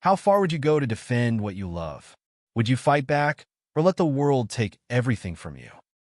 How far would you go to defend what you love? Would you fight back or let the world take everything from you?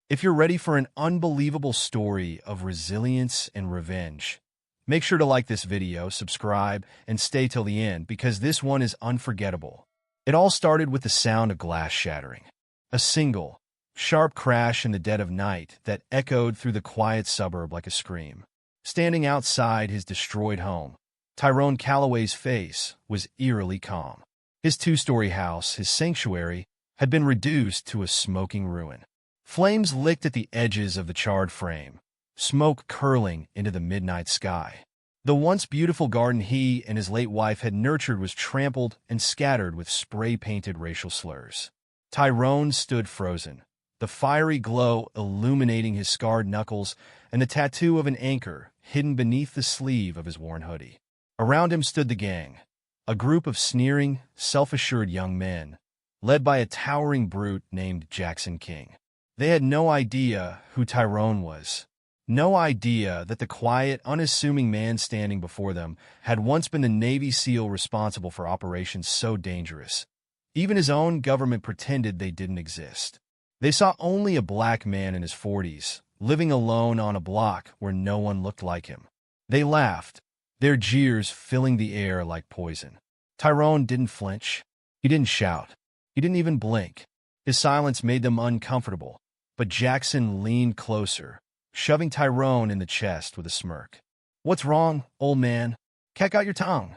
If you're ready for an unbelievable story of resilience and revenge, make sure to like this video, subscribe, and stay till the end because this one is unforgettable. It all started with the sound of glass shattering. A single, sharp crash in the dead of night that echoed through the quiet suburb like a scream. Standing outside his destroyed home, Tyrone Calloway's face was eerily calm. His two-story house, his sanctuary, had been reduced to a smoking ruin. Flames licked at the edges of the charred frame, smoke curling into the midnight sky. The once beautiful garden he and his late wife had nurtured was trampled and scattered with spray-painted racial slurs. Tyrone stood frozen, the fiery glow illuminating his scarred knuckles and the tattoo of an anchor hidden beneath the sleeve of his worn hoodie. Around him stood the gang, a group of sneering, self-assured young men, led by a towering brute named Jackson King. They had no idea who Tyrone was. No idea that the quiet, unassuming man standing before them had once been the Navy SEAL responsible for operations so dangerous. Even his own government pretended they didn't exist. They saw only a black man in his 40s, living alone on a block where no one looked like him. They laughed, their jeers filling the air like poison. Tyrone didn't flinch. He didn't shout. He didn't even blink. His silence made them uncomfortable, but Jackson leaned closer, shoving Tyrone in the chest with a smirk. "What's wrong, old man? Check out your tongue."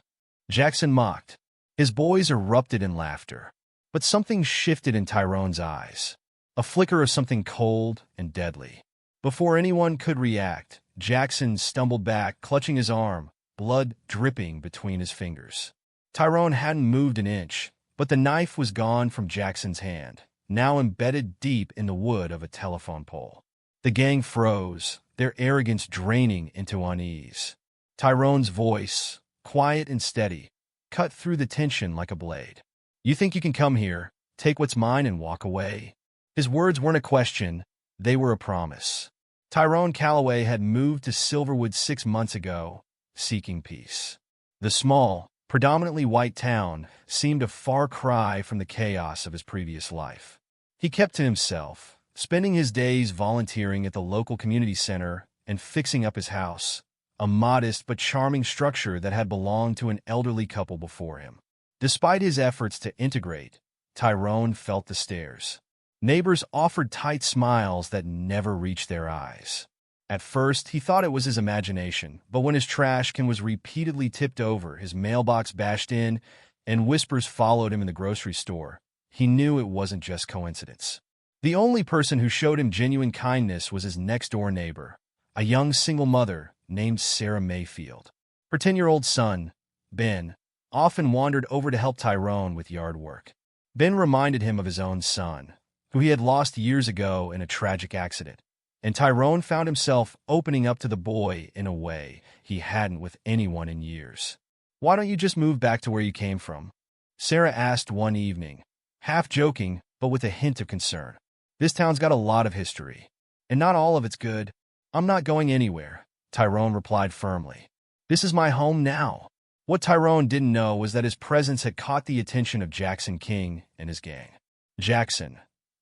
Jackson mocked. His boys erupted in laughter, but something shifted in Tyrone's eyes, a flicker of something cold and deadly. Before anyone could react, Jackson stumbled back, clutching his arm, blood dripping between his fingers. Tyrone hadn't moved an inch, but the knife was gone from Jackson's hand, now embedded deep in the wood of a telephone pole. The gang froze, their arrogance draining into unease. Tyrone's voice, quiet and steady, cut through the tension like a blade. "You think you can come here, take what's mine, and walk away?" His words weren't a question, they were a promise. Tyrone Calloway had moved to Silverwood 6 months ago, seeking peace. The small, predominantly white town seemed a far cry from the chaos of his previous life. He kept to himself, spending his days volunteering at the local community center and fixing up his house, a modest but charming structure that had belonged to an elderly couple before him. Despite his efforts to integrate, Tyrone felt the stares. Neighbors offered tight smiles that never reached their eyes. At first, he thought it was his imagination, but when his trash can was repeatedly tipped over, his mailbox bashed in, and whispers followed him in the grocery store, he knew it wasn't just coincidence. The only person who showed him genuine kindness was his next-door neighbor, a young single mother named Sarah Mayfield. Her 10-year-old son, Ben, often wandered over to help Tyrone with yard work. Ben reminded him of his own son, who he had lost years ago in a tragic accident, and Tyrone found himself opening up to the boy in a way he hadn't with anyone in years. "Why don't you just move back to where you came from?" Sarah asked one evening, half joking but with a hint of concern. "This town's got a lot of history, and not all of it's good." "I'm not going anywhere," Tyrone replied firmly. "This is my home now." What Tyrone didn't know was that his presence had caught the attention of Jackson King and his gang. Jackson,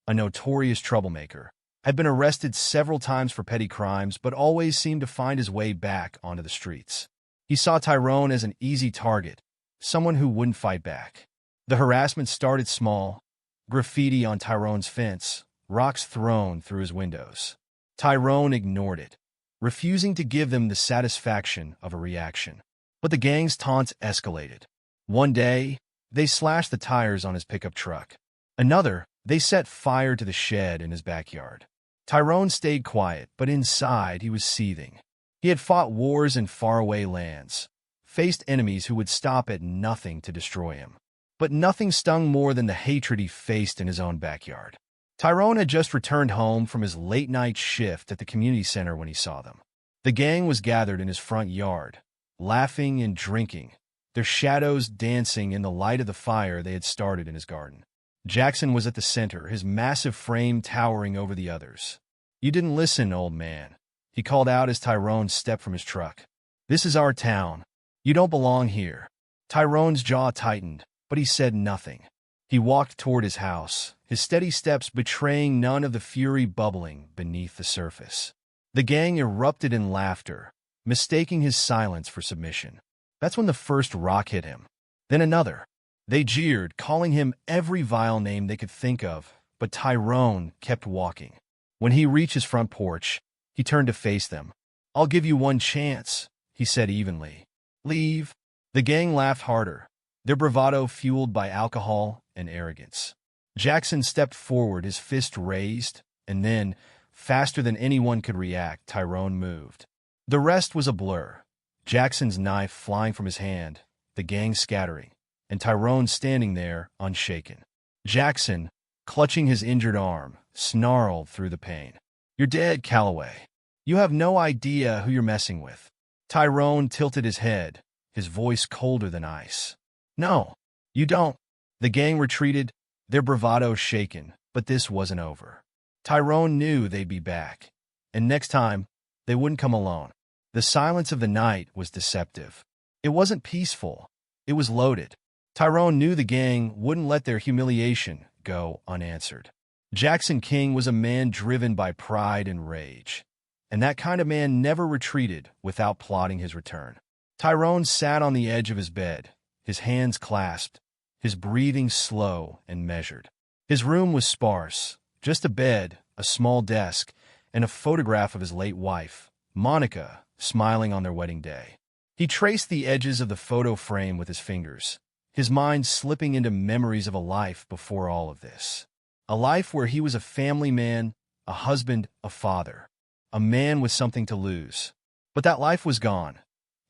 a notorious troublemaker, had been arrested several times for petty crimes but always seemed to find his way back onto the streets. He saw Tyrone as an easy target, someone who wouldn't fight back. The harassment started small: graffiti on Tyrone's fence, rocks thrown through his windows. Tyrone ignored it, refusing to give them the satisfaction of a reaction. But the gang's taunts escalated. One day, they slashed the tires on his pickup truck. Another, they set fire to the shed in his backyard. Tyrone stayed quiet, but inside he was seething. He had fought wars in faraway lands, faced enemies who would stop at nothing to destroy him. But nothing stung more than the hatred he faced in his own backyard. Tyrone had just returned home from his late-night shift at the community center when he saw them. The gang was gathered in his front yard, laughing and drinking, their shadows dancing in the light of the fire they had started in his garden. Jackson was at the center, his massive frame towering over the others. "You didn't listen, old man," he called out as Tyrone stepped from his truck. "This is our town. You don't belong here." Tyrone's jaw tightened, but he said nothing. He walked toward his house, his steady steps betraying none of the fury bubbling beneath the surface. The gang erupted in laughter, mistaking his silence for submission. That's when the first rock hit him. Then another. They jeered, calling him every vile name they could think of, but Tyrone kept walking. When he reached his front porch, he turned to face them. "I'll give you one chance," he said evenly. "Leave." The gang laughed harder, their bravado fueled by alcohol and arrogance. Jackson stepped forward, his fist raised, and then, faster than anyone could react, Tyrone moved. The rest was a blur. Jackson's knife flying from his hand, the gang scattering, and Tyrone standing there, unshaken. Jackson, clutching his injured arm, snarled through the pain. "You're dead, Calloway. You have no idea who you're messing with." Tyrone tilted his head, his voice colder than ice. "No, you don't." The gang retreated, their bravado shaken, but this wasn't over. Tyrone knew they'd be back, and next time, they wouldn't come alone. The silence of the night was deceptive. It wasn't peaceful. It was loaded. Tyrone knew the gang wouldn't let their humiliation go unanswered. Jackson King was a man driven by pride and rage, and that kind of man never retreated without plotting his return. Tyrone sat on the edge of his bed, his hands clasped, his breathing slow and measured. His room was sparse, just a bed, a small desk, and a photograph of his late wife, Monica, smiling on their wedding day. He traced the edges of the photo frame with his fingers, his mind slipping into memories of a life before all of this. A life where he was a family man, a husband, a father, a man with something to lose. But that life was gone,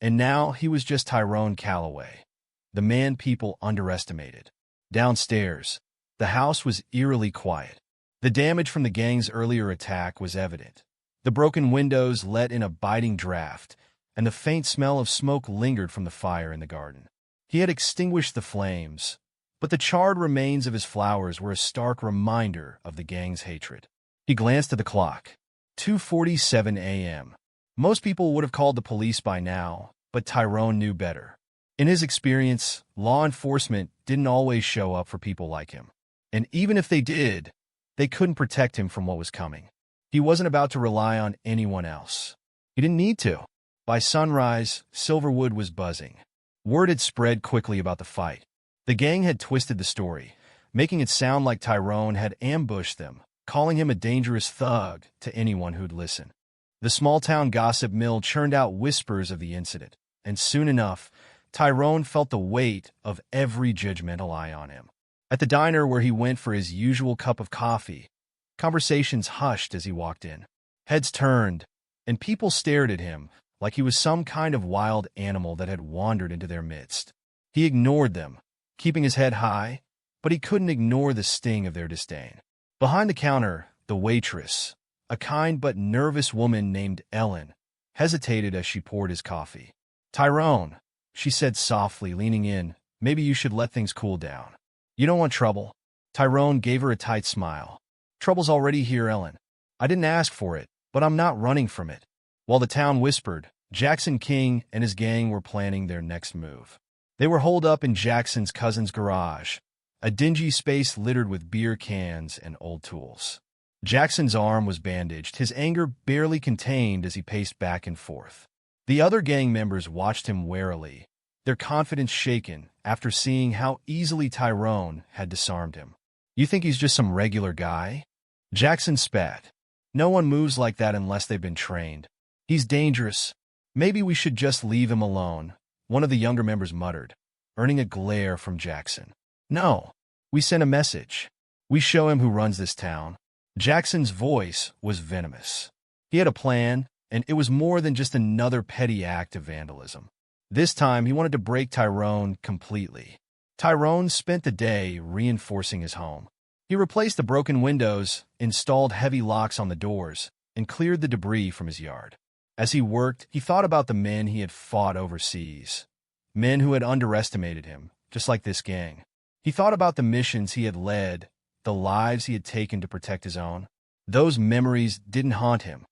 and now he was just Tyrone Calloway, the man people underestimated. Downstairs, the house was eerily quiet. The damage from the gang's earlier attack was evident. The broken windows let in a biting draft, and the faint smell of smoke lingered from the fire in the garden. He had extinguished the flames, but the charred remains of his flowers were a stark reminder of the gang's hatred. He glanced at the clock. 2:47 a.m. Most people would have called the police by now, but Tyrone knew better. In his experience, law enforcement didn't always show up for people like him. And even if they did, they couldn't protect him from what was coming. He wasn't about to rely on anyone else. He didn't need to. By sunrise, Silverwood was buzzing. Word had spread quickly about the fight. The gang had twisted the story, making it sound like Tyrone had ambushed them, calling him a dangerous thug to anyone who'd listen. The small-town gossip mill churned out whispers of the incident, and soon enough, Tyrone felt the weight of every judgmental eye on him. At the diner where he went for his usual cup of coffee, conversations hushed as he walked in. Heads turned, and people stared at him like he was some kind of wild animal that had wandered into their midst. He ignored them, keeping his head high, but he couldn't ignore the sting of their disdain. Behind the counter, the waitress, a kind but nervous woman named Ellen, hesitated as she poured his coffee. "Tyrone," she said softly, leaning in, "maybe you should let things cool down. You don't want trouble." Tyrone gave her a tight smile. "Trouble's already here, Ellen. I didn't ask for it, but I'm not running from it." While the town whispered, Jackson King and his gang were planning their next move. They were holed up in Jackson's cousin's garage, a dingy space littered with beer cans and old tools. Jackson's arm was bandaged, his anger barely contained as he paced back and forth. The other gang members watched him warily, their confidence shaken after seeing how easily Tyrone had disarmed him. "You think he's just some regular guy?" Jackson spat. "No one moves like that unless they've been trained. He's dangerous. Maybe we should just leave him alone," one of the younger members muttered, earning a glare from Jackson. "No, we send a message. We show him who runs this town." Jackson's voice was venomous. He had a plan, and it was more than just another petty act of vandalism. This time, he wanted to break Tyrone completely. Tyrone spent the day reinforcing his home. He replaced the broken windows, installed heavy locks on the doors, and cleared the debris from his yard. As he worked, he thought about the men he had fought overseas, men who had underestimated him, just like this gang. He thought about the missions he had led, the lives he had taken to protect his own. Those memories didn't haunt him.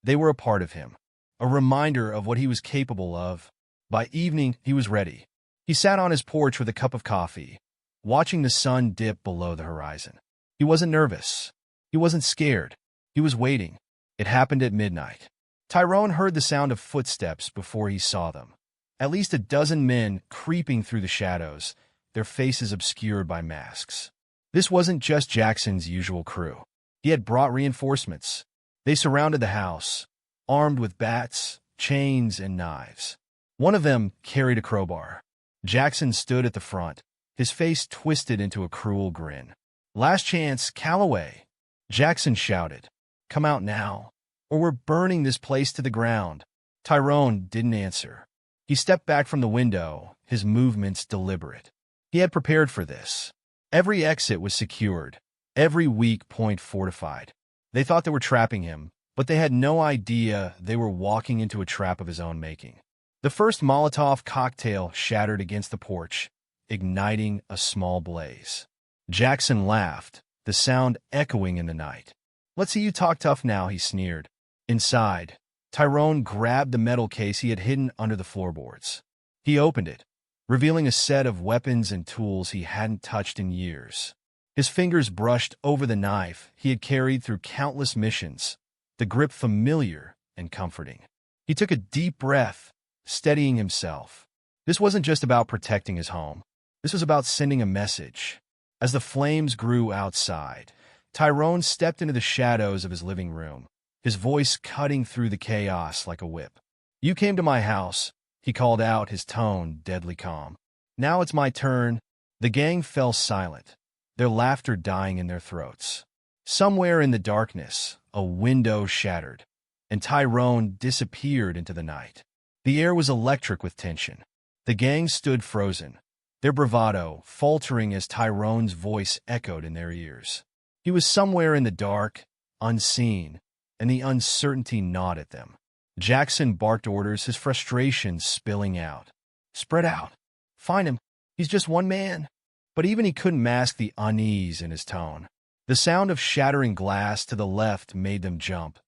They were a part of him, a reminder of what he was capable of. By evening, he was ready. He sat on his porch with a cup of coffee, watching the sun dip below the horizon. He wasn't nervous. He wasn't scared. He was waiting. It happened at midnight. Tyrone heard the sound of footsteps before he saw them. At least a dozen men creeping through the shadows, their faces obscured by masks. This wasn't just Jackson's usual crew. He had brought reinforcements. They surrounded the house, armed with bats, chains, and knives. One of them carried a crowbar. Jackson stood at the front, his face twisted into a cruel grin. "Last chance, Calloway!" Jackson shouted. "Come out now, or we're burning this place to the ground." Tyrone didn't answer. He stepped back from the window, his movements deliberate. He had prepared for this. Every exit was secured, every weak point fortified. They thought they were trapping him, but they had no idea they were walking into a trap of his own making. The first Molotov cocktail shattered against the porch, igniting a small blaze. Jackson laughed, the sound echoing in the night. "Let's see you talk tough now," he sneered. Inside, Tyrone grabbed the metal case he had hidden under the floorboards. He opened it, revealing a set of weapons and tools he hadn't touched in years. His fingers brushed over the knife he had carried through countless missions, the grip familiar and comforting. He took a deep breath, steadying himself. This wasn't just about protecting his home. This was about sending a message. As the flames grew outside, Tyrone stepped into the shadows of his living room, his voice cutting through the chaos like a whip. "You came to my house," he called out, his tone deadly calm. "Now it's my turn." The gang fell silent, their laughter dying in their throats. Somewhere in the darkness, a window shattered, and Tyrone disappeared into the night. The air was electric with tension. The gang stood frozen, their bravado faltering as Tyrone's voice echoed in their ears. He was somewhere in the dark, unseen, and the uncertainty gnawed at them. Jackson barked orders, his frustration spilling out. "Spread out. Find him. He's just one man." But even he couldn't mask the unease in his tone. The sound of shattering glass to the left made them jump,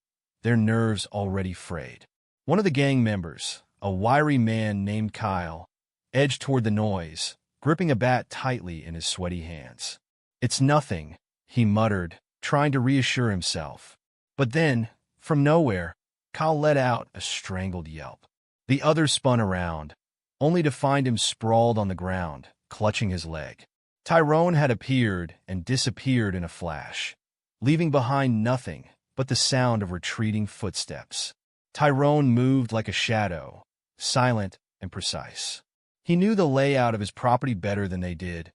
their nerves already frayed. One of the gang members, a wiry man named Kyle, edged toward the noise, gripping a bat tightly in his sweaty hands. "It's nothing," he muttered, trying to reassure himself. But then, from nowhere, Kyle let out a strangled yelp. The others spun around, only to find him sprawled on the ground, clutching his leg. Tyrone had appeared and disappeared in a flash, leaving behind nothing but the sound of retreating footsteps. Tyrone moved like a shadow, silent and precise. He knew the layout of his property better than they did.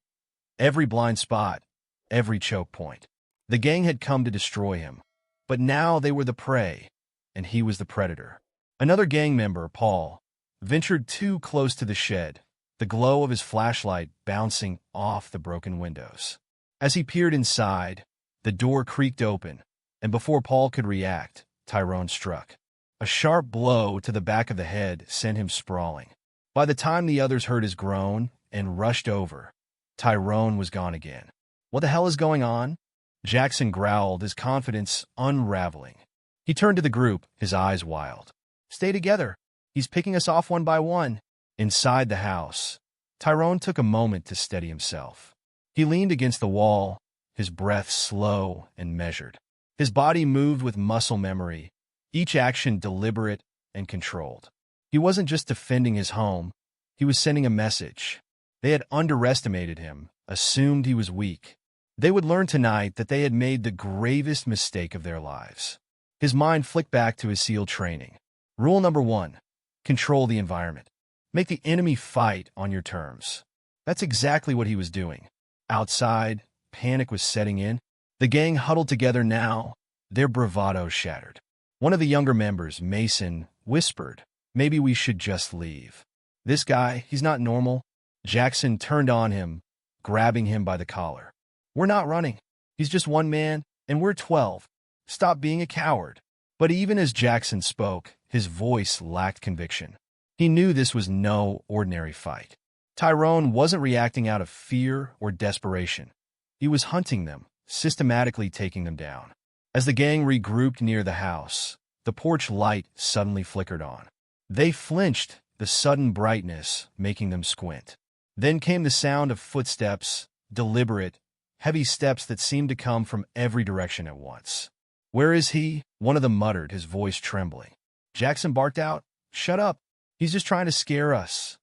Every blind spot, every choke point. The gang had come to destroy him, but now they were the prey, and he was the predator. Another gang member, Paul, ventured too close to the shed, the glow of his flashlight bouncing off the broken windows. As he peered inside, the door creaked open, and before Paul could react, Tyrone struck. A sharp blow to the back of the head sent him sprawling. By the time the others heard his groan and rushed over, Tyrone was gone again. "What the hell is going on?" Jackson growled, his confidence unraveling. He turned to the group, his eyes wild. "Stay together. He's picking us off one by one." Inside the house, Tyrone took a moment to steady himself. He leaned against the wall, his breath slow and measured. His body moved with muscle memory, each action deliberate and controlled. He wasn't just defending his home, he was sending a message. They had underestimated him, assumed he was weak. They would learn tonight that they had made the gravest mistake of their lives. His mind flicked back to his SEAL training. Rule number 1, control the environment. Make the enemy fight on your terms. That's exactly what he was doing. Outside, panic was setting in. The gang huddled together now, their bravado shattered. One of the younger members, Mason, whispered, "Maybe we should just leave. This guy, he's not normal." Jackson turned on him, grabbing him by the collar. "We're not running. He's just one man, and we're 12. Stop being a coward." But even as Jackson spoke, his voice lacked conviction. He knew this was no ordinary fight. Tyrone wasn't reacting out of fear or desperation. He was hunting them, systematically taking them down. As the gang regrouped near the house, the porch light suddenly flickered on. They flinched, the sudden brightness making them squint. Then came the sound of footsteps, deliberate, heavy steps that seemed to come from every direction at once. "Where is he?" one of them muttered, his voice trembling. Jackson barked out, "Shut up. He's just trying to scare us."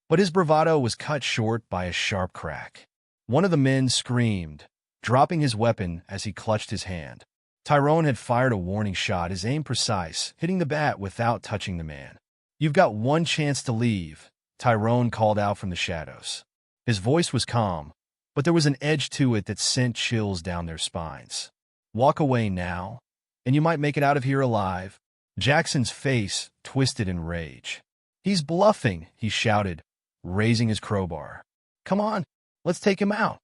But his bravado was cut short by a sharp crack. One of the men screamed, dropping his weapon as he clutched his hand. Tyrone had fired a warning shot, his aim precise, hitting the bat without touching the man. "You've got one chance to leave," Tyrone called out from the shadows. His voice was calm, but there was an edge to it that sent chills down their spines. "Walk away now, and you might make it out of here alive." Jackson's face twisted in rage. "He's bluffing," he shouted, raising his crowbar. "Come on, let's take him out."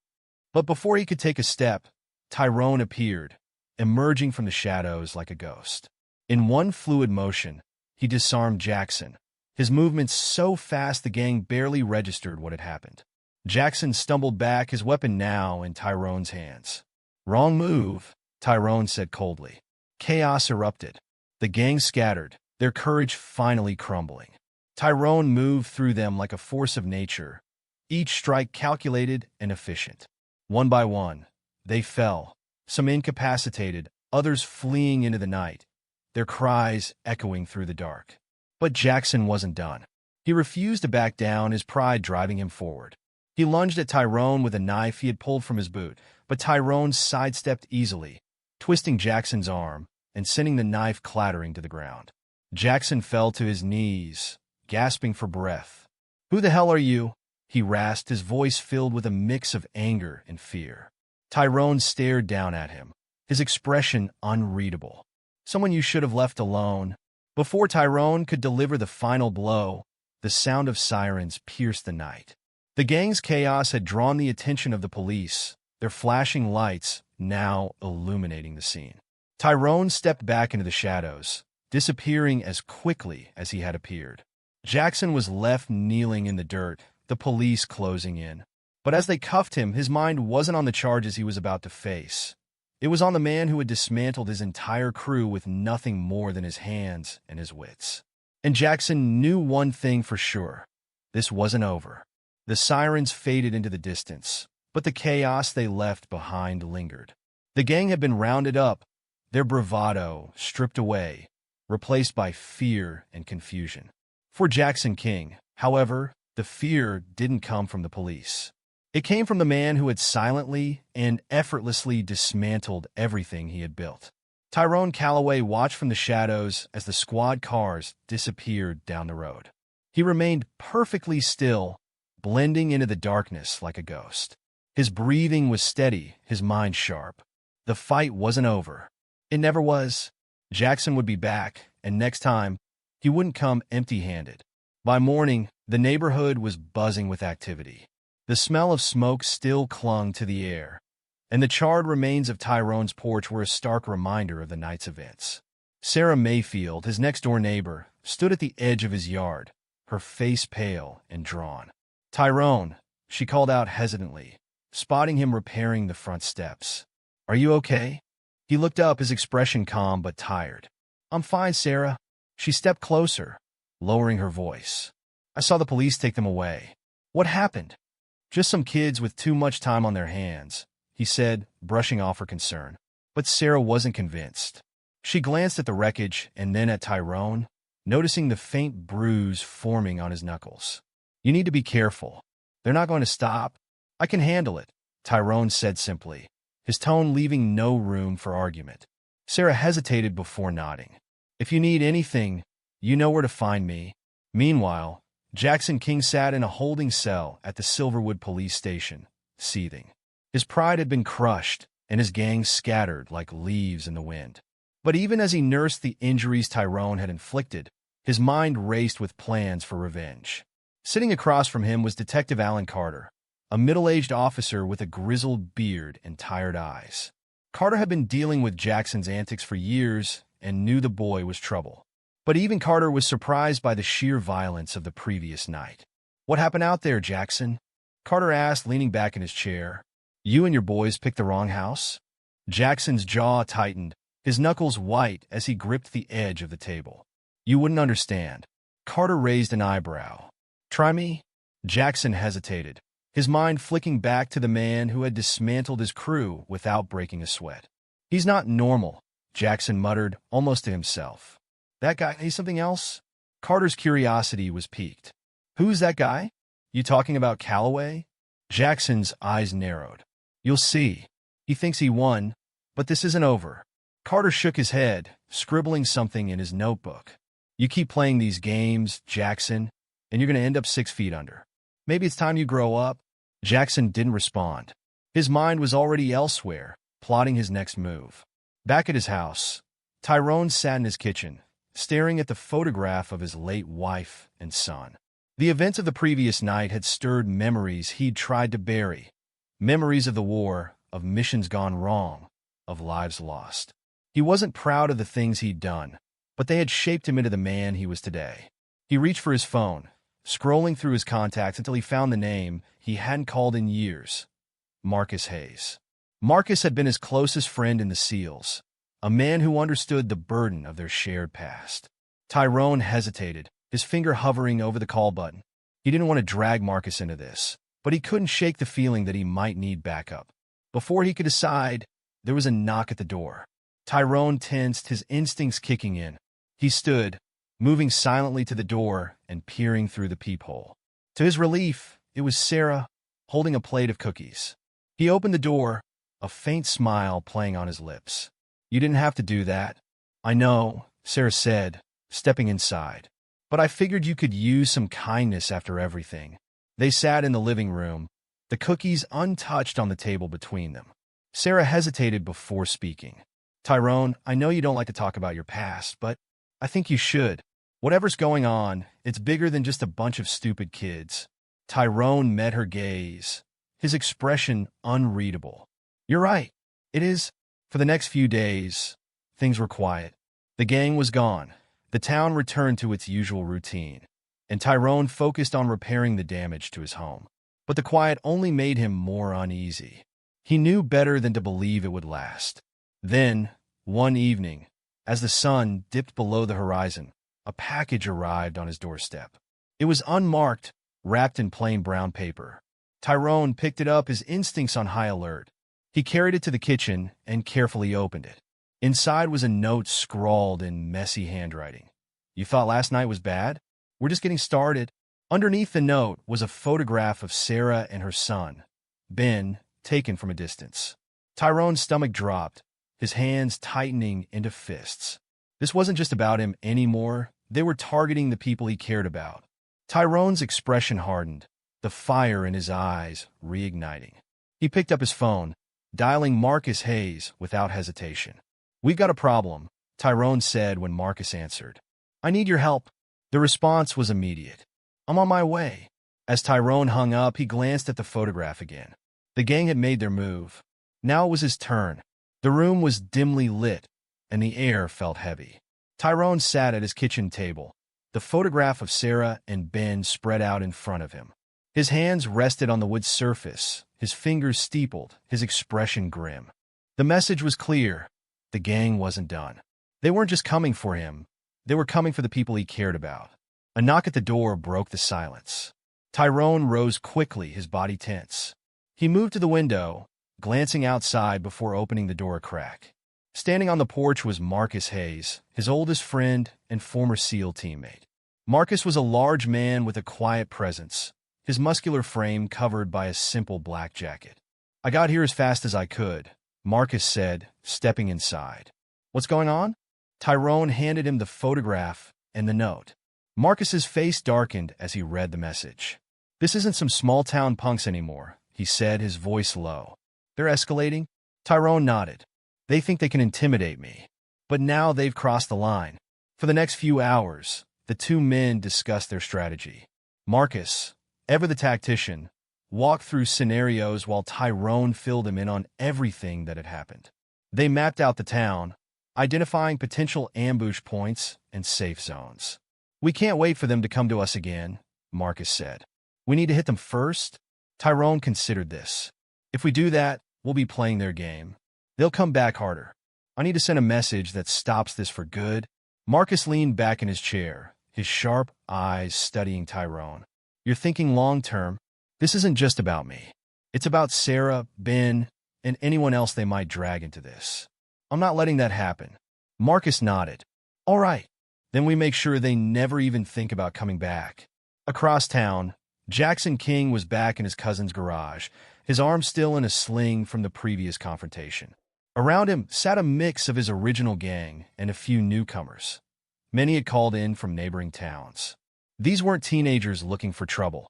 But before he could take a step, Tyrone appeared, emerging from the shadows like a ghost. In one fluid motion, he disarmed Jackson, his movements so fast the gang barely registered what had happened. Jackson stumbled back, his weapon now in Tyrone's hands. "Wrong move," Tyrone said coldly. Chaos erupted. The gang scattered, their courage finally crumbling. Tyrone moved through them like a force of nature, each strike calculated and efficient. One by one, they fell, some incapacitated, others fleeing into the night, their cries echoing through the dark. But Jackson wasn't done. He refused to back down, his pride driving him forward. He lunged at Tyrone with a knife he had pulled from his boot, but Tyrone sidestepped easily, twisting Jackson's arm and sending the knife clattering to the ground. Jackson fell to his knees, gasping for breath. "Who the hell are you?" he rasped, his voice filled with a mix of anger and fear. Tyrone stared down at him, his expression unreadable. "Someone you should have left alone." Before Tyrone could deliver the final blow, the sound of sirens pierced the night. The gang's chaos had drawn the attention of the police, their flashing lights now illuminating the scene. Tyrone stepped back into the shadows, disappearing as quickly as he had appeared. Jackson was left kneeling in the dirt, the police closing in. But as they cuffed him, his mind wasn't on the charges he was about to face. It was on the man who had dismantled his entire crew with nothing more than his hands and his wits. And Jackson knew one thing for sure. This wasn't over. The sirens faded into the distance, but the chaos they left behind lingered. The gang had been rounded up, their bravado stripped away, replaced by fear and confusion. For Jackson King, however, the fear didn't come from the police. It came from the man who had silently and effortlessly dismantled everything he had built. Tyrone Calloway watched from the shadows as the squad cars disappeared down the road. He remained perfectly still, blending into the darkness like a ghost. His breathing was steady, his mind sharp. The fight wasn't over. It never was. Jackson would be back, and next time, he wouldn't come empty-handed. By morning, the neighborhood was buzzing with activity. The smell of smoke still clung to the air, and the charred remains of Tyrone's porch were a stark reminder of the night's events. Sarah Mayfield, his next-door neighbor, stood at the edge of his yard, her face pale and drawn. "Tyrone," she called out hesitantly, spotting him repairing the front steps. "Are you okay?" He looked up, his expression calm but tired. "I'm fine, Sarah." She stepped closer, lowering her voice. "I saw the police take them away." "What happened?" "Just some kids with too much time on their hands," he said, brushing off her concern. But Sarah wasn't convinced. She glanced at the wreckage and then at Tyrone, noticing the faint bruise forming on his knuckles. "You need to be careful. They're not going to stop." "I can handle it," Tyrone said simply, his tone leaving no room for argument. Sarah hesitated before nodding. "If you need anything, you know where to find me." Meanwhile, Jackson King sat in a holding cell at the Silverwood police station, seething. His pride had been crushed, and his gang scattered like leaves in the wind. But even as he nursed the injuries Tyrone had inflicted, his mind raced with plans for revenge. Sitting across from him was Detective Alan Carter, a middle-aged officer with a grizzled beard and tired eyes. Carter had been dealing with Jackson's antics for years and knew the boy was trouble. But even Carter was surprised by the sheer violence of the previous night. "What happened out there, Jackson?" Carter asked, leaning back in his chair. "You and your boys picked the wrong house?" Jackson's jaw tightened, his knuckles white as he gripped the edge of the table. "You wouldn't understand." Carter raised an eyebrow. "Try me?" Jackson hesitated, his mind flicking back to the man who had dismantled his crew without breaking a sweat. "He's not normal," Jackson muttered, almost to himself. "That guy, he's something else?" Carter's curiosity was piqued. "Who's that guy? You talking about Calloway?" Jackson's eyes narrowed. "You'll see. He thinks he won, but this isn't over." Carter shook his head, scribbling something in his notebook. "You keep playing these games, Jackson, and you're going to end up 6 feet under. Maybe it's time you grow up." Jackson didn't respond. His mind was already elsewhere, plotting his next move. Back at his house, Tyrone sat in his kitchen, staring at the photograph of his late wife and son. The events of the previous night had stirred memories he'd tried to bury. Memories of the war, of missions gone wrong, of lives lost. He wasn't proud of the things he'd done, but they had shaped him into the man he was today. He reached for his phone, scrolling through his contacts until he found the name he hadn't called in years: Marcus Hayes. Marcus had been his closest friend in the SEALs, a man who understood the burden of their shared past. Tyrone hesitated, his finger hovering over the call button. He didn't want to drag Marcus into this, but he couldn't shake the feeling that he might need backup. Before he could decide, there was a knock at the door. Tyrone tensed, his instincts kicking in. He stood, moving silently to the door and peering through the peephole. To his relief, it was Sarah, holding a plate of cookies. He opened the door, a faint smile playing on his lips. "You didn't have to do that." "I know," Sarah said, stepping inside. "But I figured you could use some kindness after everything." They sat in the living room, the cookies untouched on the table between them. Sarah hesitated before speaking. "Tyrone, I know you don't like to talk about your past, but I think you should. Whatever's going on, it's bigger than just a bunch of stupid kids." Tyrone met her gaze, his expression unreadable. "You're right. It is." For the next few days, things were quiet. The gang was gone. The town returned to its usual routine, and Tyrone focused on repairing the damage to his home. But the quiet only made him more uneasy. He knew better than to believe it would last. Then, one evening, as the sun dipped below the horizon, a package arrived on his doorstep. It was unmarked, wrapped in plain brown paper. Tyrone picked it up, his instincts on high alert. He carried it to the kitchen and carefully opened it. Inside was a note scrawled in messy handwriting. "You thought last night was bad? We're just getting started." Underneath the note was a photograph of Sarah and her son, Ben, taken from a distance. Tyrone's stomach dropped, his hands tightening into fists. This wasn't just about him anymore. They were targeting the people he cared about. Tyrone's expression hardened, the fire in his eyes reigniting. He picked up his phone, dialing Marcus Hayes without hesitation. "We've got a problem," Tyrone said when Marcus answered. "I need your help." The response was immediate. "I'm on my way." As Tyrone hung up, he glanced at the photograph again. The gang had made their move. Now it was his turn. The room was dimly lit, and the air felt heavy. Tyrone sat at his kitchen table, the photograph of Sarah and Ben spread out in front of him. His hands rested on the wood surface, his fingers steepled, his expression grim. The message was clear. The gang wasn't done. They weren't just coming for him. They were coming for the people he cared about. A knock at the door broke the silence. Tyrone rose quickly, his body tense. He moved to the window, glancing outside before opening the door a crack. Standing on the porch was Marcus Hayes, his oldest friend and former SEAL teammate. Marcus was a large man with a quiet presence, his muscular frame covered by a simple black jacket. "I got here as fast as I could," Marcus said, stepping inside. "What's going on?" Tyrone handed him the photograph and the note. Marcus's face darkened as he read the message. "This isn't some small-town punks anymore," he said, his voice low. "They're escalating?" Tyrone nodded. "They think they can intimidate me. But now they've crossed the line." For the next few hours, the two men discussed their strategy. Marcus, ever the tactician, walked through scenarios while Tyrone filled him in on everything that had happened. They mapped out the town, identifying potential ambush points and safe zones. "We can't wait for them to come to us again," Marcus said. "We need to hit them first." Tyrone considered this. "If we do that, we'll be playing their game. They'll come back harder. I need to send a message that stops this for good." Marcus leaned back in his chair, his sharp eyes studying Tyrone. "You're thinking long-term?" This isn't just about me. It's about Sarah, Ben, and anyone else they might drag into this. I'm not letting that happen. Marcus nodded. All right. Then we make sure they never even think about coming back. Across town, Jackson King was back in his cousin's garage, his arm still in a sling from the previous confrontation. Around him sat a mix of his original gang and a few newcomers. Many had called in from neighboring towns. These weren't teenagers looking for trouble.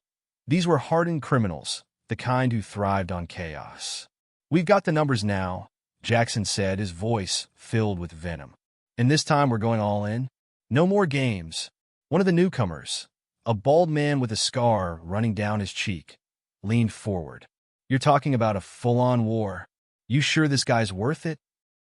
These were hardened criminals, the kind who thrived on chaos. We've got the numbers now, Jackson said, his voice filled with venom. And this time we're going all in. No more games. One of the newcomers, a bald man with a scar running down his cheek, leaned forward. You're talking about a full-on war. You sure this guy's worth it?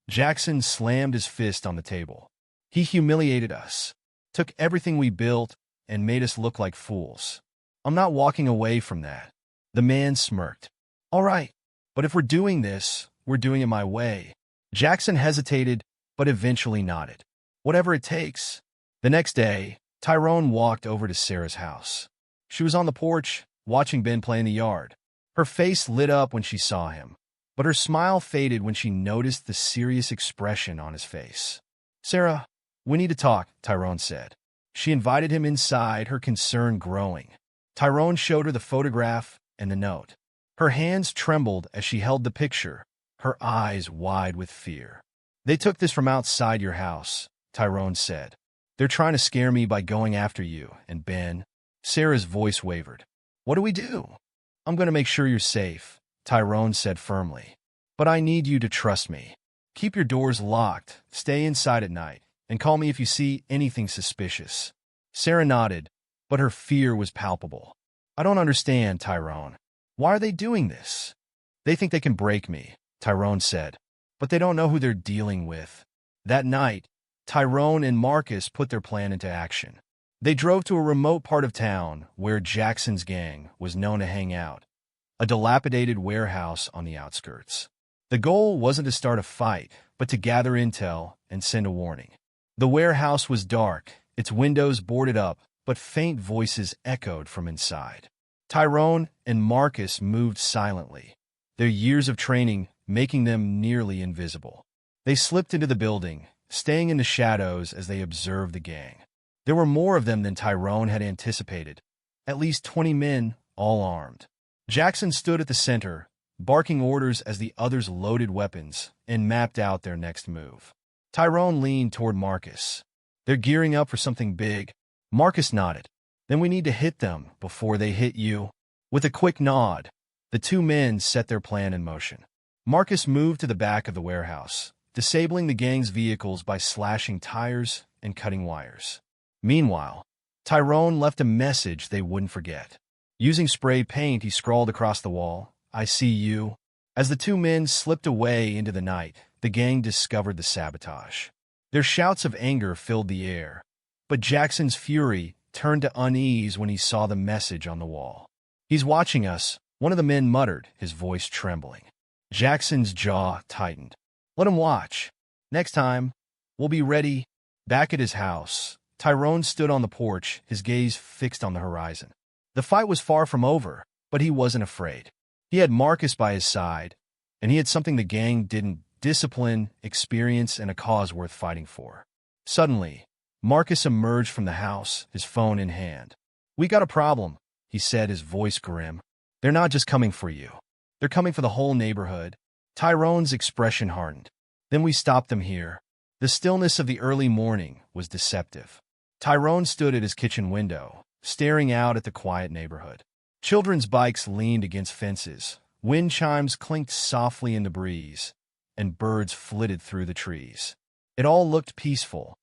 Jackson slammed his fist on the table. He humiliated us, took everything we built, and made us look like fools. I'm not walking away from that. The man smirked. All right, but if we're doing this, we're doing it my way. Jackson hesitated, but eventually nodded. Whatever it takes. The next day, Tyrone walked over to Sarah's house. She was on the porch, watching Ben play in the yard. Her face lit up when she saw him, but her smile faded when she noticed the serious expression on his face. Sarah, we need to talk, Tyrone said. She invited him inside, her concern growing. Tyrone showed her the photograph and the note. Her hands trembled as she held the picture, her eyes wide with fear. They took this from outside your house, Tyrone said. They're trying to scare me by going after you and Ben. Sarah's voice wavered. What do we do? I'm going to make sure you're safe, Tyrone said firmly. But I need you to trust me. Keep your doors locked, stay inside at night, and call me if you see anything suspicious. Sarah nodded, but her fear was palpable. I don't understand, Tyrone. Why are they doing this? They think they can break me, Tyrone said, but they don't know who they're dealing with. That night, Tyrone and Marcus put their plan into action. They drove to a remote part of town where Jackson's gang was known to hang out, a dilapidated warehouse on the outskirts. The goal wasn't to start a fight, but to gather intel and send a warning. The warehouse was dark, its windows boarded up, but faint voices echoed from inside. Tyrone and Marcus moved silently, their years of training making them nearly invisible. They slipped into the building, staying in the shadows as they observed the gang. There were more of them than Tyrone had anticipated, at least 20 men, all armed. Jackson stood at the center, barking orders as the others loaded weapons and mapped out their next move. Tyrone leaned toward Marcus. They're gearing up for something big. Marcus nodded. Then we need to hit them before they hit you. With a quick nod, the two men set their plan in motion. Marcus moved to the back of the warehouse, disabling the gang's vehicles by slashing tires and cutting wires. Meanwhile, Tyrone left a message they wouldn't forget. Using spray paint, he scrawled across the wall, I see you. As the two men slipped away into the night, the gang discovered the sabotage. Their shouts of anger filled the air, but Jackson's fury turned to unease when he saw the message on the wall. He's watching us, one of the men muttered, his voice trembling. Jackson's jaw tightened. Let him watch. Next time, we'll be ready. Back at his house, Tyrone stood on the porch, his gaze fixed on the horizon. The fight was far from over, but he wasn't afraid. He had Marcus by his side, and he had something the gang didn't: discipline, experience, and a cause worth fighting for. Suddenly, Marcus emerged from the house, his phone in hand. We got a problem, he said, his voice grim. They're not just coming for you. They're coming for the whole neighborhood. Tyrone's expression hardened. Then we stopped them here. The stillness of the early morning was deceptive. Tyrone stood at his kitchen window, staring out at the quiet neighborhood. Children's bikes leaned against fences, wind chimes clinked softly in the breeze, and birds flitted through the trees. It all looked peaceful,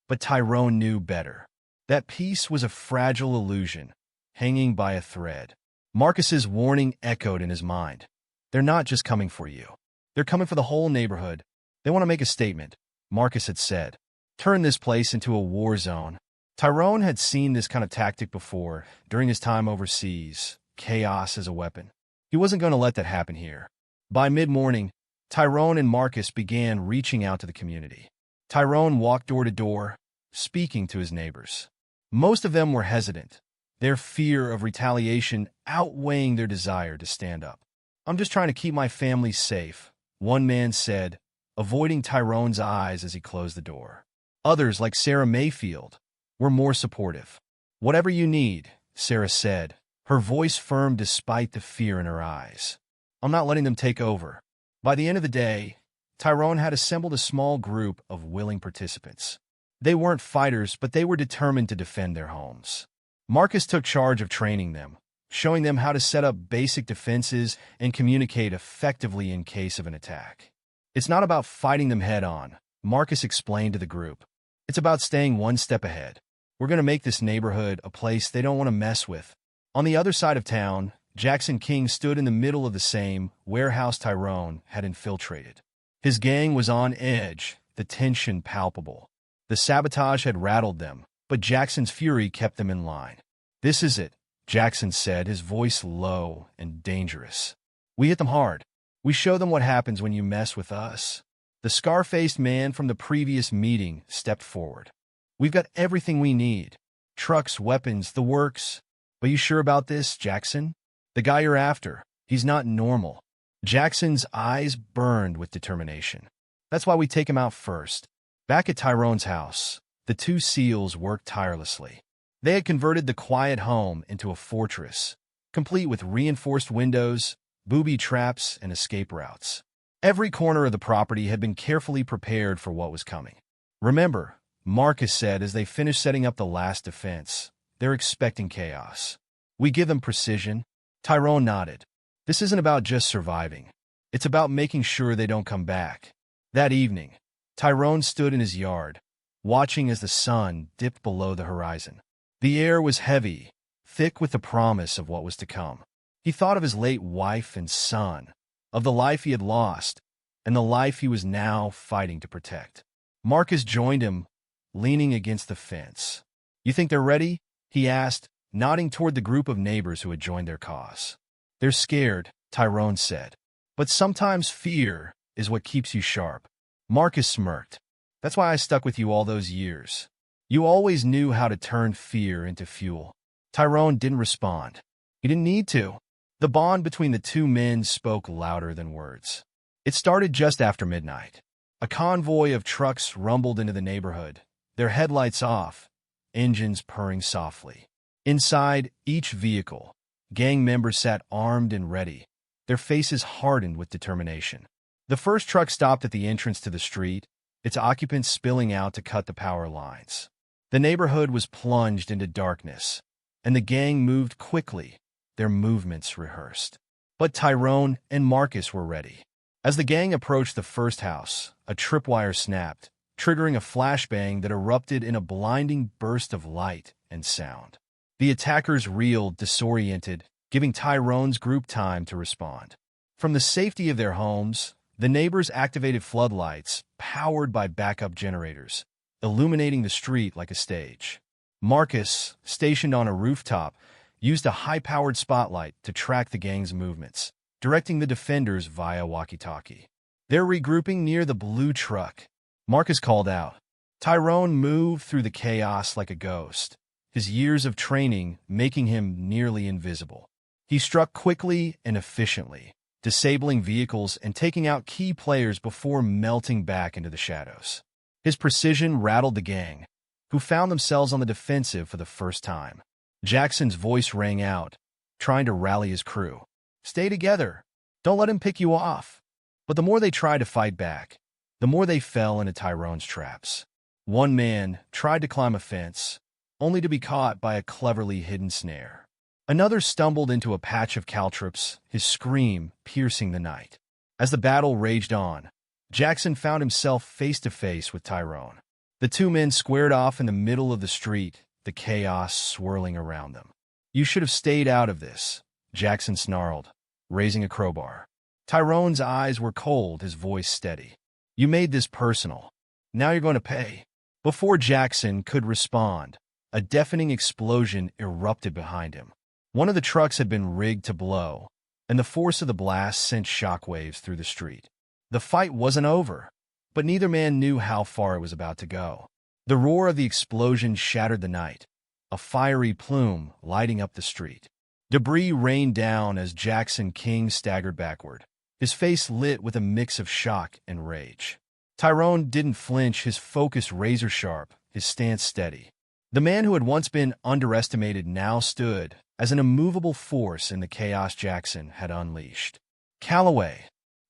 but Tyrone knew better. That peace was a fragile illusion, hanging by a thread. Marcus's warning echoed in his mind. They're not just coming for you. They're coming for the whole neighborhood. They want to make a statement, Marcus had said. Turn this place into a war zone. Tyrone had seen this kind of tactic before, during his time overseas, chaos as a weapon. He wasn't going to let that happen here. By mid-morning, Tyrone and Marcus began reaching out to the community. Tyrone walked door to door, speaking to his neighbors. Most of them were hesitant, their fear of retaliation outweighing their desire to stand up. "I'm just trying to keep my family safe," one man said, avoiding Tyrone's eyes as he closed the door. Others, like Sarah Mayfield, were more supportive. "Whatever you need," Sarah said, her voice firm despite the fear in her eyes. "I'm not letting them take over." By the end of the day, Tyrone had assembled a small group of willing participants. They weren't fighters, but they were determined to defend their homes. Marcus took charge of training them, showing them how to set up basic defenses and communicate effectively in case of an attack. "It's not about fighting them head-on," Marcus explained to the group. "It's about staying one step ahead. We're going to make this neighborhood a place they don't want to mess with." On the other side of town, Jackson King stood in the middle of the same warehouse Tyrone had infiltrated. His gang was on edge, the tension palpable. The sabotage had rattled them, but Jackson's fury kept them in line. "This is it," Jackson said, his voice low and dangerous. "We hit them hard. We show them what happens when you mess with us." The scar-faced man from the previous meeting stepped forward. "We've got everything we need. Trucks, weapons, the works. But you sure about this, Jackson? The guy you're after, he's not normal." Jackson's eyes burned with determination. "That's why we take him out first." Back at Tyrone's house, the two SEALs worked tirelessly. They had converted the quiet home into a fortress, complete with reinforced windows, booby traps, and escape routes. Every corner of the property had been carefully prepared for what was coming. "Remember," Marcus said as they finished setting up the last defense, "they're expecting chaos. We give them precision." Tyrone nodded. "This isn't about just surviving. It's about making sure they don't come back." That evening, Tyrone stood in his yard, watching as the sun dipped below the horizon. The air was heavy, thick with the promise of what was to come. He thought of his late wife and son, of the life he had lost, and the life he was now fighting to protect. Marcus joined him, leaning against the fence. "You think they're ready?" he asked, nodding toward the group of neighbors who had joined their cause. "They're scared," Tyrone said. "But sometimes fear is what keeps you sharp." Marcus smirked. "That's why I stuck with you all those years. You always knew how to turn fear into fuel." Tyrone didn't respond. He didn't need to. The bond between the two men spoke louder than words. It started just after midnight. A convoy of trucks rumbled into the neighborhood, their headlights off, engines purring softly. Inside each vehicle, gang members sat armed and ready, their faces hardened with determination. The first truck stopped at the entrance to the street, its occupants spilling out to cut the power lines. The neighborhood was plunged into darkness, and the gang moved quickly, their movements rehearsed. But Tyrone and Marcus were ready. As the gang approached the first house, a tripwire snapped, triggering a flashbang that erupted in a blinding burst of light and sound. The attackers reeled, disoriented, giving Tyrone's group time to respond. From the safety of their homes, the neighbors activated floodlights, powered by backup generators, illuminating the street like a stage. Marcus, stationed on a rooftop, used a high-powered spotlight to track the gang's movements, directing the defenders via walkie-talkie. "They're regrouping near the blue truck," Marcus called out. Tyrone moved through the chaos like a ghost, his years of training making him nearly invisible. He struck quickly and efficiently, disabling vehicles and taking out key players before melting back into the shadows. His precision rattled the gang, who found themselves on the defensive for the first time. Jackson's voice rang out, trying to rally his crew. "Stay together. Don't let him pick you off." But the more they tried to fight back, the more they fell into Tyrone's traps. One man tried to climb a fence, only to be caught by a cleverly hidden snare. Another stumbled into a patch of caltrops, his scream piercing the night. As the battle raged on, Jackson found himself face-to-face with Tyrone. The two men squared off in the middle of the street, the chaos swirling around them. "You should have stayed out of this," Jackson snarled, raising a crowbar. Tyrone's eyes were cold, his voice steady. "You made this personal. Now you're going to pay." Before Jackson could respond, a deafening explosion erupted behind him. One of the trucks had been rigged to blow, and the force of the blast sent shockwaves through the street. The fight wasn't over, but neither man knew how far it was about to go. The roar of the explosion shattered the night, a fiery plume lighting up the street. Debris rained down as Jackson King staggered backward, his face lit with a mix of shock and rage. Tyrone didn't flinch, his focus razor-sharp, his stance steady. The man who had once been underestimated now stood as an immovable force in the chaos Jackson had unleashed. "Calloway!"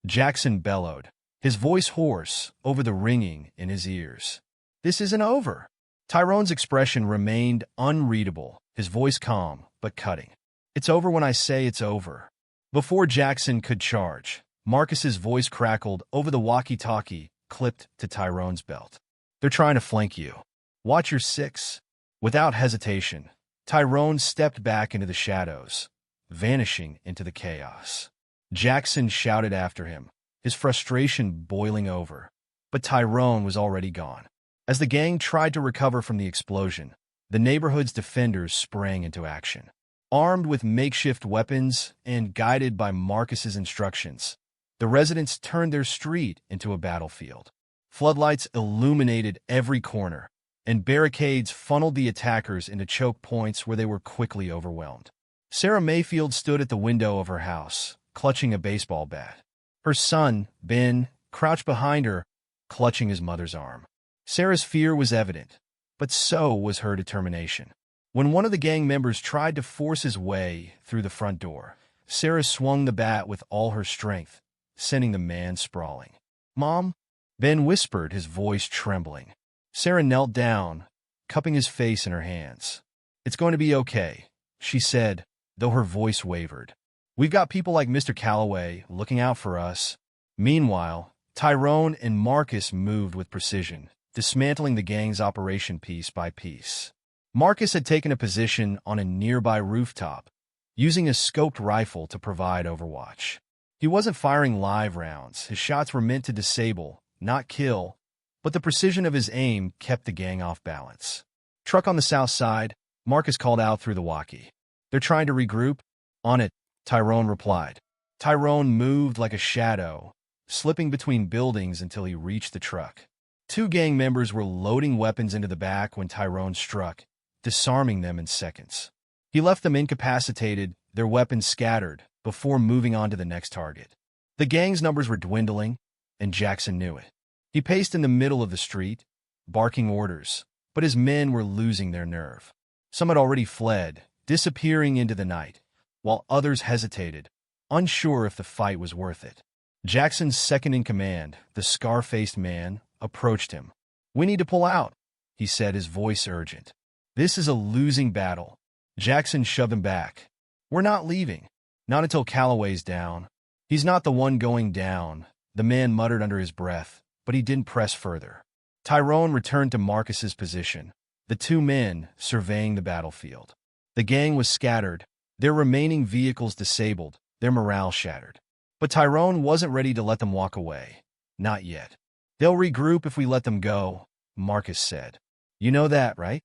Jackson bellowed, his voice hoarse over the ringing in his ears. "This isn't over." Tyrone's expression remained unreadable, his voice calm but cutting. "It's over when I say it's over." Before Jackson could charge, Marcus's voice crackled over the walkie-talkie clipped to Tyrone's belt. "They're trying to flank you. Watch your six." Without hesitation, Tyrone stepped back into the shadows, vanishing into the chaos. Jackson shouted after him, his frustration boiling over, but Tyrone was already gone. As the gang tried to recover from the explosion, the neighborhood's defenders sprang into action. Armed with makeshift weapons and guided by Marcus's instructions, the residents turned their street into a battlefield. Floodlights illuminated every corner, and barricades funneled the attackers into choke points where they were quickly overwhelmed. Sarah Mayfield stood at the window of her house, clutching a baseball bat. Her son, Ben, crouched behind her, clutching his mother's arm. Sarah's fear was evident, but so was her determination. When one of the gang members tried to force his way through the front door, Sarah swung the bat with all her strength, sending the man sprawling. "Mom?" Ben whispered, his voice trembling. Sarah knelt down, cupping his face in her hands. "It's going to be okay," she said, though her voice wavered. "We've got people like Mr. Calloway looking out for us." Meanwhile, Tyrone and Marcus moved with precision, dismantling the gang's operation piece by piece. Marcus had taken a position on a nearby rooftop, using a scoped rifle to provide overwatch. He wasn't firing live rounds. His shots were meant to disable, not kill, but the precision of his aim kept the gang off balance. "Truck on the south side," Marcus called out through the walkie. "They're trying to regroup?" "On it," Tyrone replied. Tyrone moved like a shadow, slipping between buildings until he reached the truck. Two gang members were loading weapons into the back when Tyrone struck, disarming them in seconds. He left them incapacitated, their weapons scattered, before moving on to the next target. The gang's numbers were dwindling, and Jackson knew it. He paced in the middle of the street, barking orders, but his men were losing their nerve. Some had already fled, disappearing into the night, while others hesitated, unsure if the fight was worth it. Jackson's second-in-command, the scar-faced man, approached him. "We need to pull out," he said, his voice urgent. "This is a losing battle." Jackson shoved him back. "We're not leaving. Not until Calloway's down." "He's not the one going down," the man muttered under his breath, but he didn't press further. Tyrone returned to Marcus's position, the two men surveying the battlefield. The gang was scattered, their remaining vehicles disabled, their morale shattered. But Tyrone wasn't ready to let them walk away. Not yet. "They'll regroup if we let them go," Marcus said. "You know that, right?"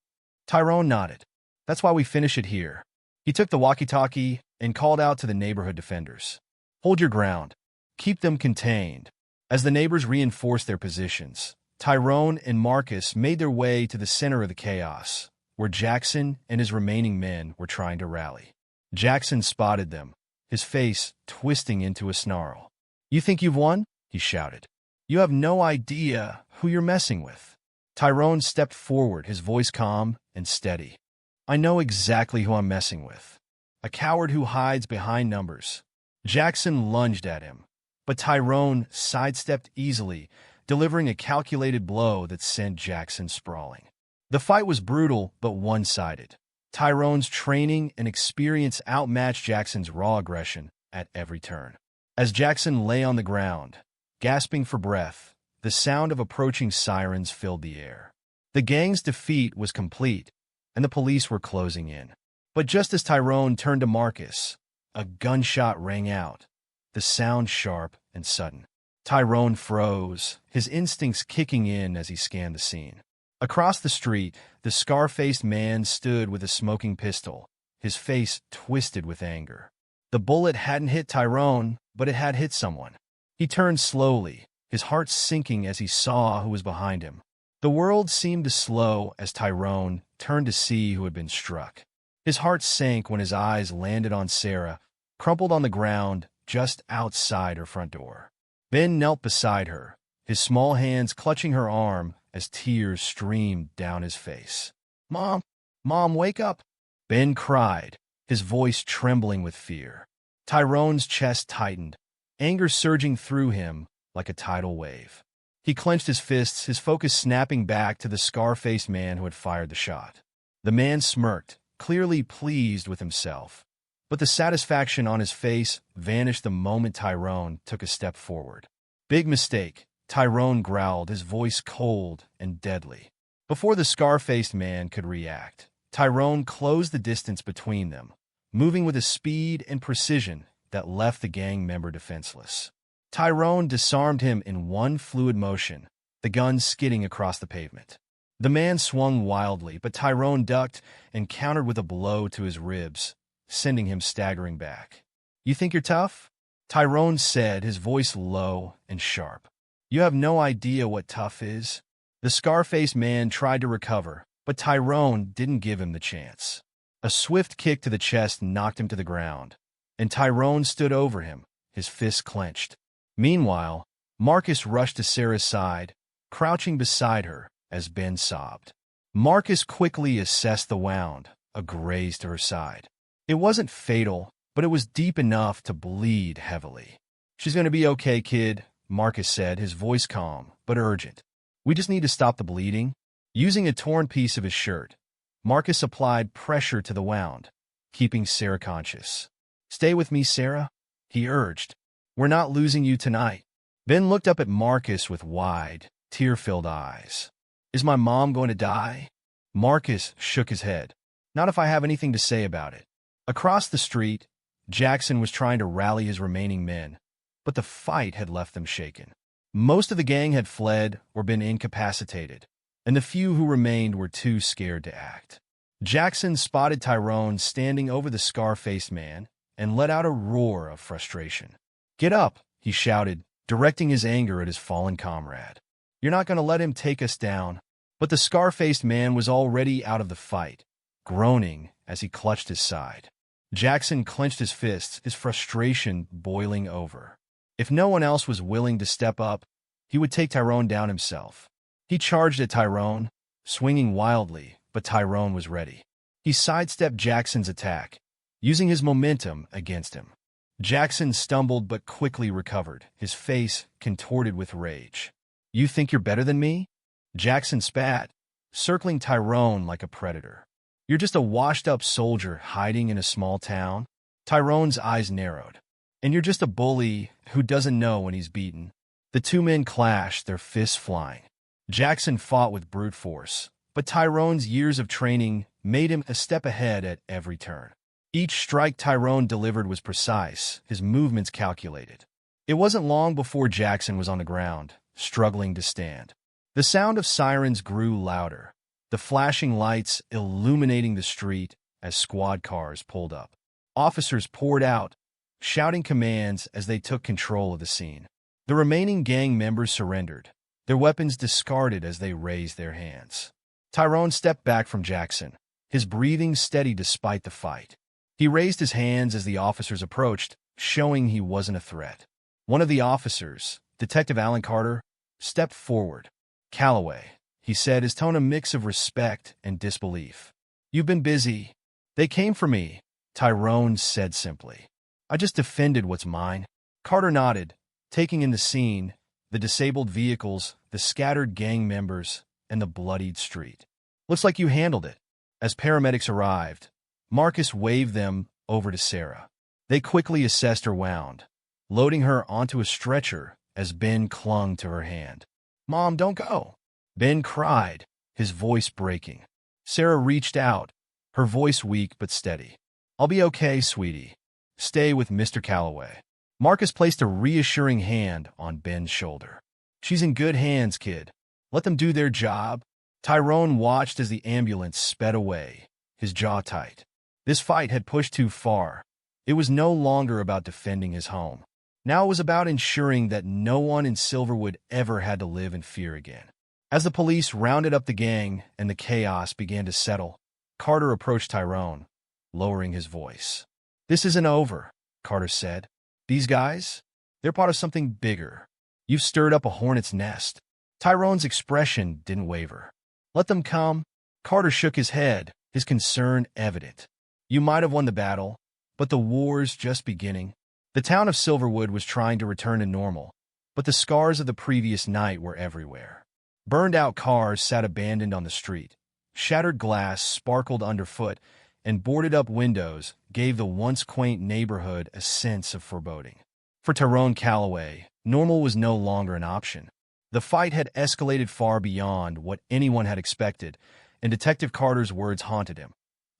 Tyrone nodded. "That's why we finish it here." He took the walkie-talkie and called out to the neighborhood defenders. "Hold your ground. Keep them contained." As the neighbors reinforced their positions, Tyrone and Marcus made their way to the center of the chaos, where Jackson and his remaining men were trying to rally. Jackson spotted them, his face twisting into a snarl. "You think you've won?" he shouted. "You have no idea who you're messing with." Tyrone stepped forward, his voice calm and steady. "I know exactly who I'm messing with. A coward who hides behind numbers." Jackson lunged at him, but Tyrone sidestepped easily, delivering a calculated blow that sent Jackson sprawling. The fight was brutal but one-sided. Tyrone's training and experience outmatched Jackson's raw aggression at every turn. As Jackson lay on the ground, gasping for breath, the sound of approaching sirens filled the air. The gang's defeat was complete, and the police were closing in. But just as Tyrone turned to Marcus, a gunshot rang out, the sound sharp and sudden. Tyrone froze, his instincts kicking in as he scanned the scene. Across the street, the scar-faced man stood with a smoking pistol, his face twisted with anger. The bullet hadn't hit Tyrone, but it had hit someone. He turned slowly, his heart sinking as he saw who was behind him. The world seemed to slow as Tyrone turned to see who had been struck. His heart sank when his eyes landed on Sarah, crumpled on the ground just outside her front door. Ben knelt beside her, his small hands clutching her arm as tears streamed down his face. "Mom! Mom, wake up!" Ben cried, his voice trembling with fear. Tyrone's chest tightened, anger surging through him like a tidal wave. He clenched his fists, his focus snapping back to the scar-faced man who had fired the shot. The man smirked, clearly pleased with himself, but the satisfaction on his face vanished the moment Tyrone took a step forward. "Big mistake," Tyrone growled, his voice cold and deadly. Before the scar-faced man could react, Tyrone closed the distance between them, moving with a speed and precision that left the gang member defenseless. Tyrone disarmed him in one fluid motion, the gun skidding across the pavement. The man swung wildly, but Tyrone ducked and countered with a blow to his ribs, sending him staggering back. "You think you're tough?" Tyrone said, his voice low and sharp. "You have no idea what tough is." The scar-faced man tried to recover, but Tyrone didn't give him the chance. A swift kick to the chest knocked him to the ground, and Tyrone stood over him, his fists clenched. Meanwhile, Marcus rushed to Sarah's side, crouching beside her as Ben sobbed. Marcus quickly assessed the wound, a graze to her side. It wasn't fatal, but it was deep enough to bleed heavily. "She's going to be okay, kid," Marcus said, his voice calm but urgent. "We just need to stop the bleeding." Using a torn piece of his shirt, Marcus applied pressure to the wound, keeping Sarah conscious. "Stay with me, Sarah," he urged. "We're not losing you tonight." Ben looked up at Marcus with wide, tear-filled eyes. "Is my mom going to die?" Marcus shook his head. "Not if I have anything to say about it." Across the street, Jackson was trying to rally his remaining men, but the fight had left them shaken. Most of the gang had fled or been incapacitated, and the few who remained were too scared to act. Jackson spotted Tyrone standing over the scar-faced man and let out a roar of frustration. "Get up," he shouted, directing his anger at his fallen comrade. "You're not going to let him take us down." But the scar-faced man was already out of the fight, groaning as he clutched his side. Jackson clenched his fists, his frustration boiling over. If no one else was willing to step up, he would take Tyrone down himself. He charged at Tyrone, swinging wildly, but Tyrone was ready. He sidestepped Jackson's attack, using his momentum against him. Jackson stumbled but quickly recovered, his face contorted with rage. "You think you're better than me?" Jackson spat, circling Tyrone like a predator. "You're just a washed-up soldier hiding in a small town?" Tyrone's eyes narrowed. "And you're just a bully who doesn't know when he's beaten." The two men clashed, their fists flying. Jackson fought with brute force, but Tyrone's years of training made him a step ahead at every turn. Each strike Tyrone delivered was precise, his movements calculated. It wasn't long before Jackson was on the ground, struggling to stand. The sound of sirens grew louder, the flashing lights illuminating the street as squad cars pulled up. Officers poured out, shouting commands as they took control of the scene. The remaining gang members surrendered, their weapons discarded as they raised their hands. Tyrone stepped back from Jackson, his breathing steady despite the fight. He raised his hands as the officers approached, showing he wasn't a threat. One of the officers, Detective Alan Carter, stepped forward. "Calloway," he said, his tone a mix of respect and disbelief. "You've been busy." "They came for me," Tyrone said simply. "I just defended what's mine." Carter nodded, taking in the scene, the disabled vehicles, the scattered gang members, and the bloodied street. "Looks like you handled it." As paramedics arrived, Marcus waved them over to Sarah. They quickly assessed her wound, loading her onto a stretcher as Ben clung to her hand. "Mom, don't go!" Ben cried, his voice breaking. Sarah reached out, her voice weak but steady. "I'll be okay, sweetie. Stay with Mr. Calloway." Marcus placed a reassuring hand on Ben's shoulder. "She's in good hands, kid. Let them do their job." Tyrone watched as the ambulance sped away, his jaw tight. This fight had pushed too far. It was no longer about defending his home. Now it was about ensuring that no one in Silverwood ever had to live in fear again. As the police rounded up the gang and the chaos began to settle, Carter approached Tyrone, lowering his voice. "This isn't over," Carter said. "These guys? They're part of something bigger. You've stirred up a hornet's nest." Tyrone's expression didn't waver. "Let them come." Carter shook his head, his concern evident. "You might have won the battle, but the war's just beginning." The town of Silverwood was trying to return to normal, but the scars of the previous night were everywhere. Burned-out cars sat abandoned on the street. Shattered glass sparkled underfoot, and boarded-up windows gave the once quaint neighborhood a sense of foreboding. For Tyrone Calloway, normal was no longer an option. The fight had escalated far beyond what anyone had expected, and Detective Carter's words haunted him.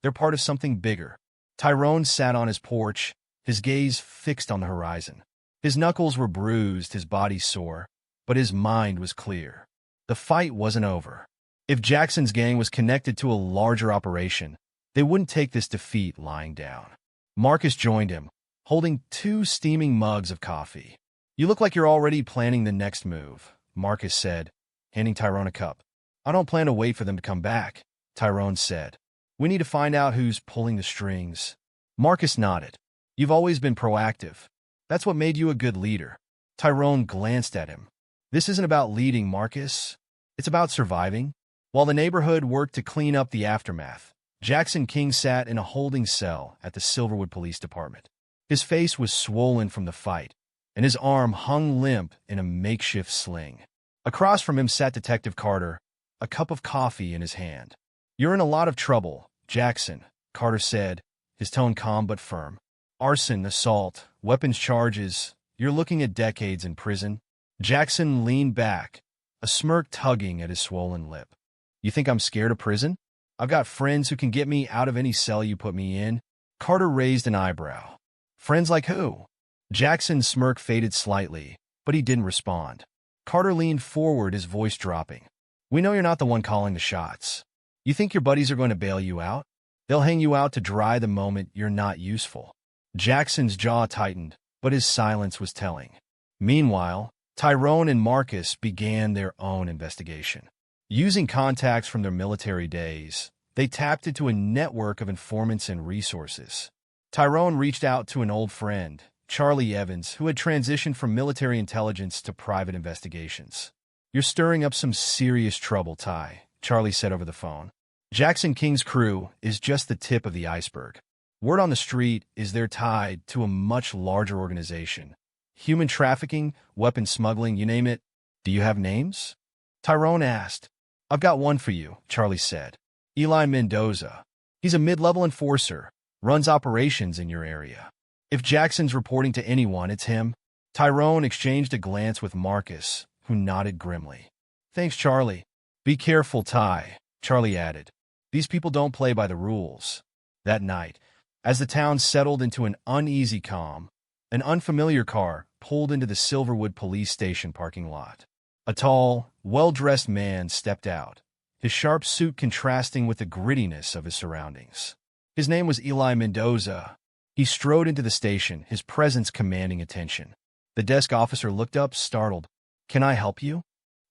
They're part of something bigger. Tyrone sat on his porch, his gaze fixed on the horizon. His knuckles were bruised, his body sore, but his mind was clear. The fight wasn't over. If Jackson's gang was connected to a larger operation, they wouldn't take this defeat lying down. Marcus joined him, holding 2 steaming mugs of coffee. "You look like you're already planning the next move," Marcus said, handing Tyrone a cup. "I don't plan to wait for them to come back," Tyrone said. "We need to find out who's pulling the strings." Marcus nodded. "You've always been proactive. That's what made you a good leader." Tyrone glanced at him. "This isn't about leading, Marcus. It's about surviving." While the neighborhood worked to clean up the aftermath, Jackson King sat in a holding cell at the Silverwood Police Department. His face was swollen from the fight, and his arm hung limp in a makeshift sling. Across from him sat Detective Carter, a cup of coffee in his hand. "You're in a lot of trouble, Jackson," Carter said, his tone calm but firm. "Arson, assault, weapons charges. You're looking at decades in prison." Jackson leaned back, a smirk tugging at his swollen lip. "You think I'm scared of prison? I've got friends who can get me out of any cell you put me in." Carter raised an eyebrow. "Friends like who?" Jackson's smirk faded slightly, but he didn't respond. Carter leaned forward, his voice dropping. "We know you're not the one calling the shots. You think your buddies are going to bail you out? They'll hang you out to dry the moment you're not useful." Jackson's jaw tightened, but his silence was telling. Meanwhile, Tyrone and Marcus began their own investigation. Using contacts from their military days, they tapped into a network of informants and resources. Tyrone reached out to an old friend, Charlie Evans, who had transitioned from military intelligence to private investigations. "You're stirring up some serious trouble, Ty," Charlie said over the phone. "Jackson King's crew is just the tip of the iceberg. Word on the street is they're tied to a much larger organization. Human trafficking, weapon smuggling, you name it." "Do you have names?" Tyrone asked. "I've got one for you," Charlie said. "Eli Mendoza. He's a mid-level enforcer, runs operations in your area. If Jackson's reporting to anyone, it's him." Tyrone exchanged a glance with Marcus, who nodded grimly. "Thanks, Charlie." "Be careful, Ty," Charlie added. "These people don't play by the rules." That night, as the town settled into an uneasy calm, an unfamiliar car pulled into the Silverwood police station parking lot. A tall, well-dressed man stepped out, his sharp suit contrasting with the grittiness of his surroundings. His name was Eli Mendoza. He strode into the station, his presence commanding attention. The desk officer looked up, startled. "Can I help you?"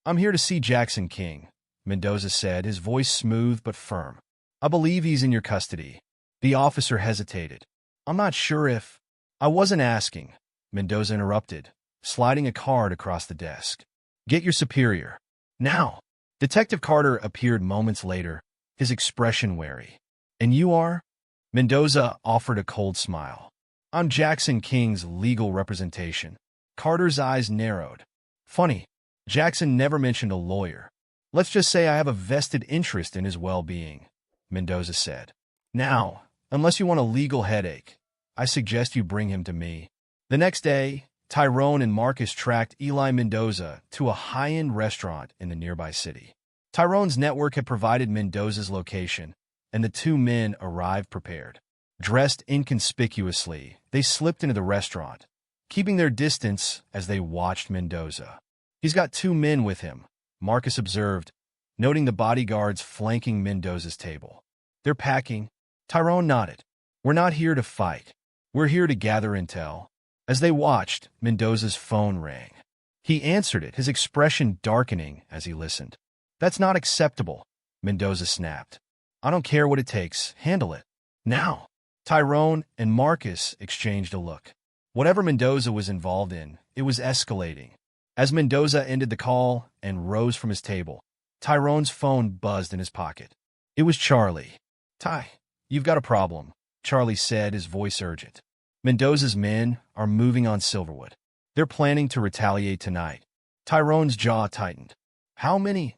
"I'm here to see Jackson King," Mendoza said, his voice smooth but firm. "I believe he's in your custody." The officer hesitated. "I'm not sure if—" "I wasn't asking," Mendoza interrupted, sliding a card across the desk. "Get your superior. Now." Detective Carter appeared moments later, his expression wary. "And you are?" Mendoza offered a cold smile. "I'm Jackson King's legal representation." Carter's eyes narrowed. "Funny, Jackson never mentioned a lawyer. Let's just say I have a vested interest in his well-being," Mendoza said. "Now, unless you want a legal headache, I suggest you bring him to me." The next day, Tyrone and Marcus tracked Eli Mendoza to a high-end restaurant in the nearby city. Tyrone's network had provided Mendoza's location, and the 2 men arrived prepared. Dressed inconspicuously, they slipped into the restaurant, keeping their distance as they watched Mendoza. "He's got 2 men with him," Marcus observed, noting the bodyguards flanking Mendoza's table. "They're packing." Tyrone nodded. "We're not here to fight. We're here to gather intel." As they watched, Mendoza's phone rang. He answered it, his expression darkening as he listened. That's not acceptable, Mendoza snapped. I don't care what it takes. Handle it. Now. Tyrone and Marcus exchanged a look. Whatever Mendoza was involved in, it was escalating. As Mendoza ended the call and rose from his table, Tyrone's phone buzzed in his pocket. It was Charlie. Ty, you've got a problem, Charlie said, his voice urgent. Mendoza's men are moving on Silverwood. They're planning to retaliate tonight. Tyrone's jaw tightened. How many?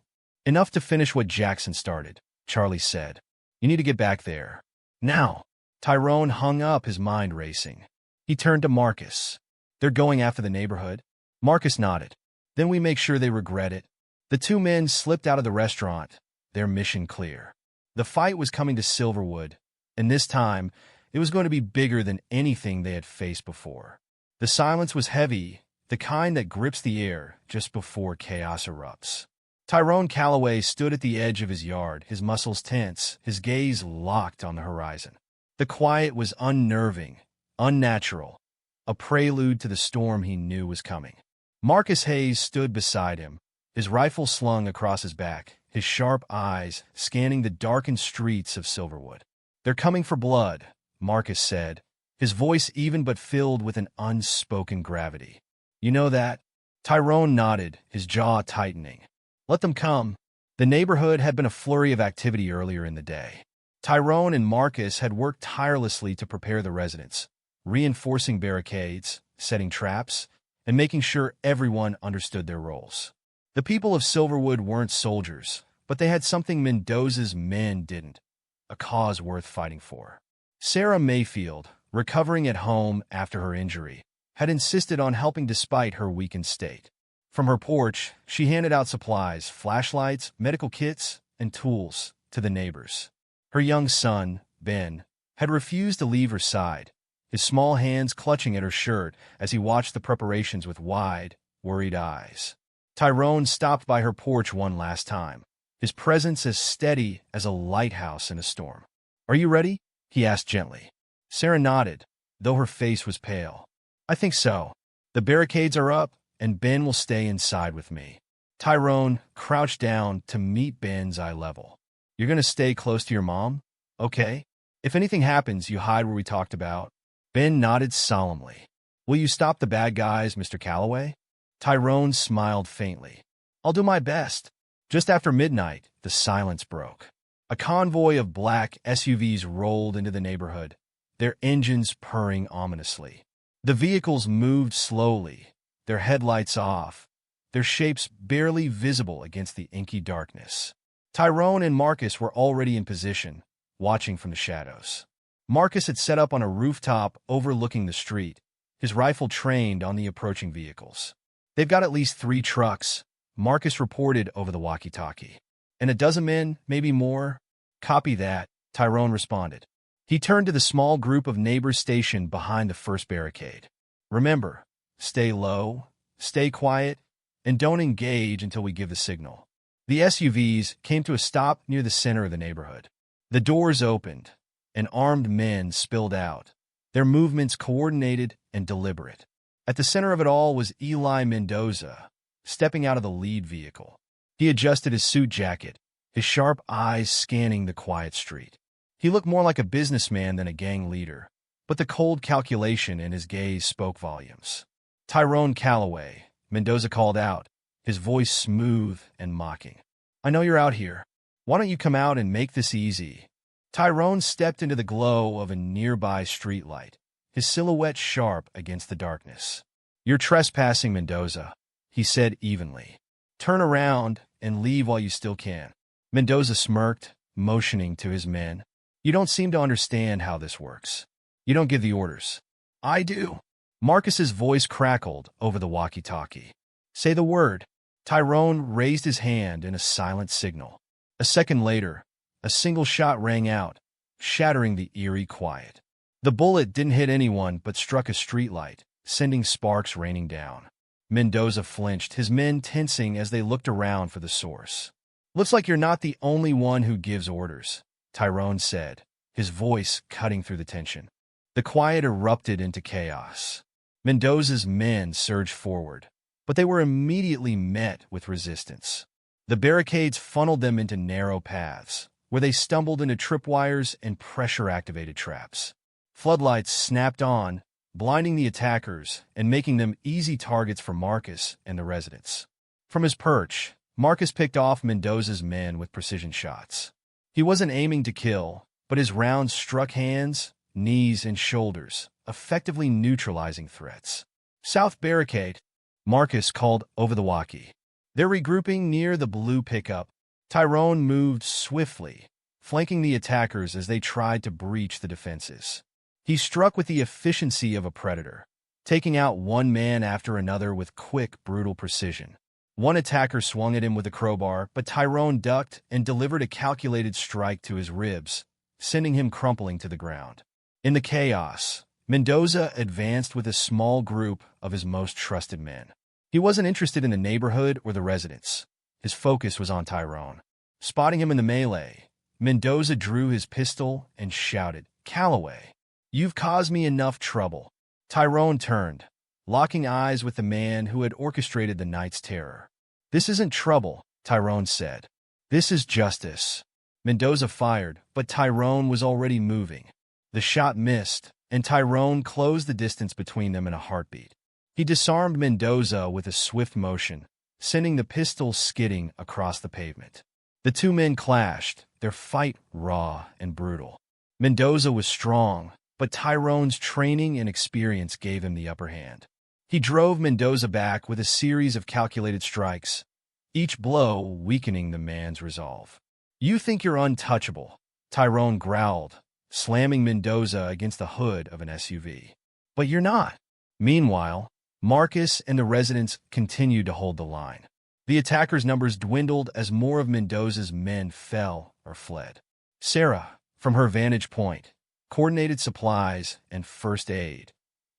Enough to finish what Jackson started, Charlie said. You need to get back there. Now. Tyrone hung up, his mind racing. He turned to Marcus. They're going after the neighborhood? Marcus nodded. Then we make sure they regret it. The two men slipped out of the restaurant, their mission clear. The fight was coming to Silverwood, and this time, it was going to be bigger than anything they had faced before. The silence was heavy, the kind that grips the air just before chaos erupts. Tyrone Calloway stood at the edge of his yard, his muscles tense, his gaze locked on the horizon. The quiet was unnerving, unnatural, a prelude to the storm he knew was coming. Marcus Hayes stood beside him, his rifle slung across his back, his sharp eyes scanning the darkened streets of Silverwood. They're coming for blood, Marcus said, his voice even but filled with an unspoken gravity. You know that? Tyrone nodded, his jaw tightening. Let them come. The neighborhood had been a flurry of activity earlier in the day. Tyrone and Marcus had worked tirelessly to prepare the residents, reinforcing barricades, setting traps, and making sure everyone understood their roles. The people of Silverwood weren't soldiers, but they had something Mendoza's men didn't, a cause worth fighting for. Sarah Mayfield, recovering at home after her injury, had insisted on helping despite her weakened state. From her porch, she handed out supplies, flashlights, medical kits, and tools to the neighbors. Her young son, Ben, had refused to leave her side, his small hands clutching at her shirt as he watched the preparations with wide, worried eyes. Tyrone stopped by her porch one last time, his presence as steady as a lighthouse in a storm. Are you ready? He asked gently. Sarah nodded, though her face was pale. I think so. The barricades are up, and Ben will stay inside with me. Tyrone crouched down to meet Ben's eye level. You're going to stay close to your mom? Okay. If anything happens, you hide where we talked about. Ben nodded solemnly. Will you stop the bad guys, Mr. Calloway? Tyrone smiled faintly. I'll do my best. Just after midnight, the silence broke. A convoy of black SUVs rolled into the neighborhood, their engines purring ominously. The vehicles moved slowly, their headlights off, their shapes barely visible against the inky darkness. Tyrone and Marcus were already in position, watching from the shadows. Marcus had set up on a rooftop overlooking the street, his rifle trained on the approaching vehicles. They've got at least 3 trucks, Marcus reported over the walkie-talkie. And a dozen men, maybe more? Copy that, Tyrone responded. He turned to the small group of neighbors stationed behind the first barricade. Remember, stay low, stay quiet, and don't engage until we give the signal. The SUVs came to a stop near the center of the neighborhood. The doors opened, and armed men spilled out, their movements coordinated and deliberate. At the center of it all was Eli Mendoza, stepping out of the lead vehicle. He adjusted his suit jacket, his sharp eyes scanning the quiet street. He looked more like a businessman than a gang leader, but the cold calculation in his gaze spoke volumes. Tyrone Calloway, Mendoza called out, his voice smooth and mocking. I know you're out here. Why don't you come out and make this easy? Tyrone stepped into the glow of a nearby streetlight, his silhouette sharp against the darkness. You're trespassing, Mendoza, he said evenly. Turn around and leave while you still can. Mendoza smirked, motioning to his men. You don't seem to understand how this works. You don't give the orders. I do. Marcus's voice crackled over the walkie-talkie. Say the word. Tyrone raised his hand in a silent signal. A second later, a single shot rang out, shattering the eerie quiet. The bullet didn't hit anyone but struck a streetlight, sending sparks raining down. Mendoza flinched, his men tensing as they looked around for the source. Looks like you're not the only one who gives orders, Tyrone said, his voice cutting through the tension. The quiet erupted into chaos. Mendoza's men surged forward, but they were immediately met with resistance. The barricades funneled them into narrow paths, where they stumbled into tripwires and pressure-activated traps. Floodlights snapped on, blinding the attackers and making them easy targets for Marcus and the residents. From his perch, Marcus picked off Mendoza's men with precision shots. He wasn't aiming to kill, but his rounds struck hands, knees, and shoulders, effectively neutralizing threats. South Barricade, Marcus called over the walkie. They're regrouping near the blue pickup. Tyrone moved swiftly, flanking the attackers as they tried to breach the defenses. He struck with the efficiency of a predator, taking out one man after another with quick, brutal precision. One attacker swung at him with a crowbar, but Tyrone ducked and delivered a calculated strike to his ribs, sending him crumpling to the ground. In the chaos, Mendoza advanced with a small group of his most trusted men. He wasn't interested in the neighborhood or the residents. His focus was on Tyrone. Spotting him in the melee, Mendoza drew his pistol and shouted, "Calloway, you've caused me enough trouble." Tyrone turned, locking eyes with the man who had orchestrated the night's terror. "This isn't trouble," Tyrone said. "This is justice." Mendoza fired, but Tyrone was already moving. The shot missed, and Tyrone closed the distance between them in a heartbeat. He disarmed Mendoza with a swift motion, sending the pistol skidding across the pavement. The two men clashed, their fight raw and brutal. Mendoza was strong, but Tyrone's training and experience gave him the upper hand. He drove Mendoza back with a series of calculated strikes, each blow weakening the man's resolve. "You think you're untouchable," Tyrone growled, slamming Mendoza against the hood of an SUV. "But you're not." Meanwhile, Marcus and the residents continued to hold the line. The attackers' numbers dwindled as more of Mendoza's men fell or fled. Sarah, from her vantage point, coordinated supplies and first aid,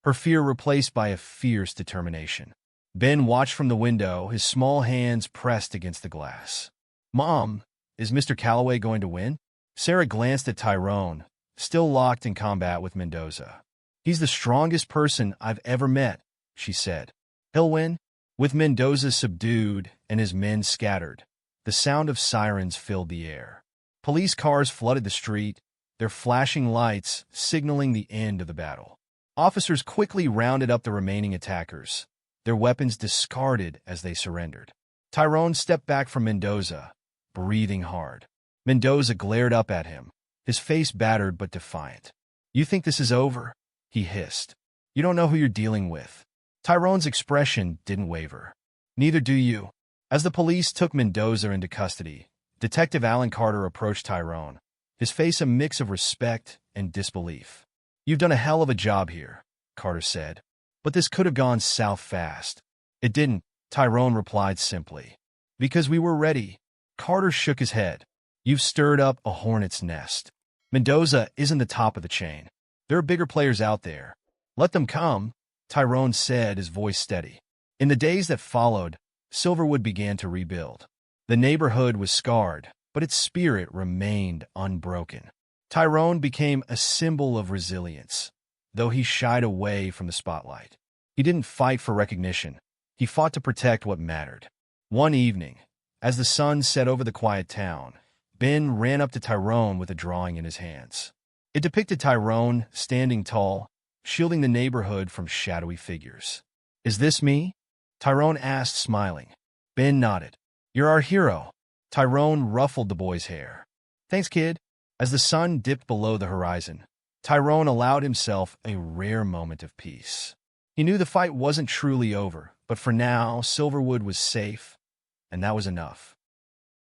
her fear replaced by a fierce determination. Ben watched from the window, his small hands pressed against the glass. "Mom, is Mr. Calloway going to win?" Sarah glanced at Tyrone, still locked in combat with Mendoza. "He's the strongest person I've ever met," she said. "He'll win." With Mendoza subdued and his men scattered, the sound of sirens filled the air. Police cars flooded the street, their flashing lights signaling the end of the battle. Officers quickly rounded up the remaining attackers, their weapons discarded as they surrendered. Tyrone stepped back from Mendoza, breathing hard. Mendoza glared up at him, his face battered but defiant. "You think this is over?" he hissed. "You don't know who you're dealing with." Tyrone's expression didn't waver. "Neither do you." As the police took Mendoza into custody, Detective Alan Carter approached Tyrone, his face a mix of respect and disbelief. "You've done a hell of a job here," Carter said. "But this could have gone south fast." "It didn't," Tyrone replied simply. "Because we were ready." Carter shook his head. "You've stirred up a hornet's nest. Mendoza isn't the top of the chain. There are bigger players out there. Let them come," Tyrone said, his voice steady. In the days that followed, Silverwood began to rebuild. The neighborhood was scarred, but its spirit remained unbroken. Tyrone became a symbol of resilience, though he shied away from the spotlight. He didn't fight for recognition. He fought to protect what mattered. One evening, as the sun set over the quiet town, Ben ran up to Tyrone with a drawing in his hands. It depicted Tyrone standing tall, shielding the neighborhood from shadowy figures. "Is this me?" Tyrone asked, smiling. Ben nodded. "You're our hero." Tyrone ruffled the boy's hair. "Thanks, kid." As the sun dipped below the horizon, Tyrone allowed himself a rare moment of peace. He knew the fight wasn't truly over, but for now, Silverwood was safe, and that was enough.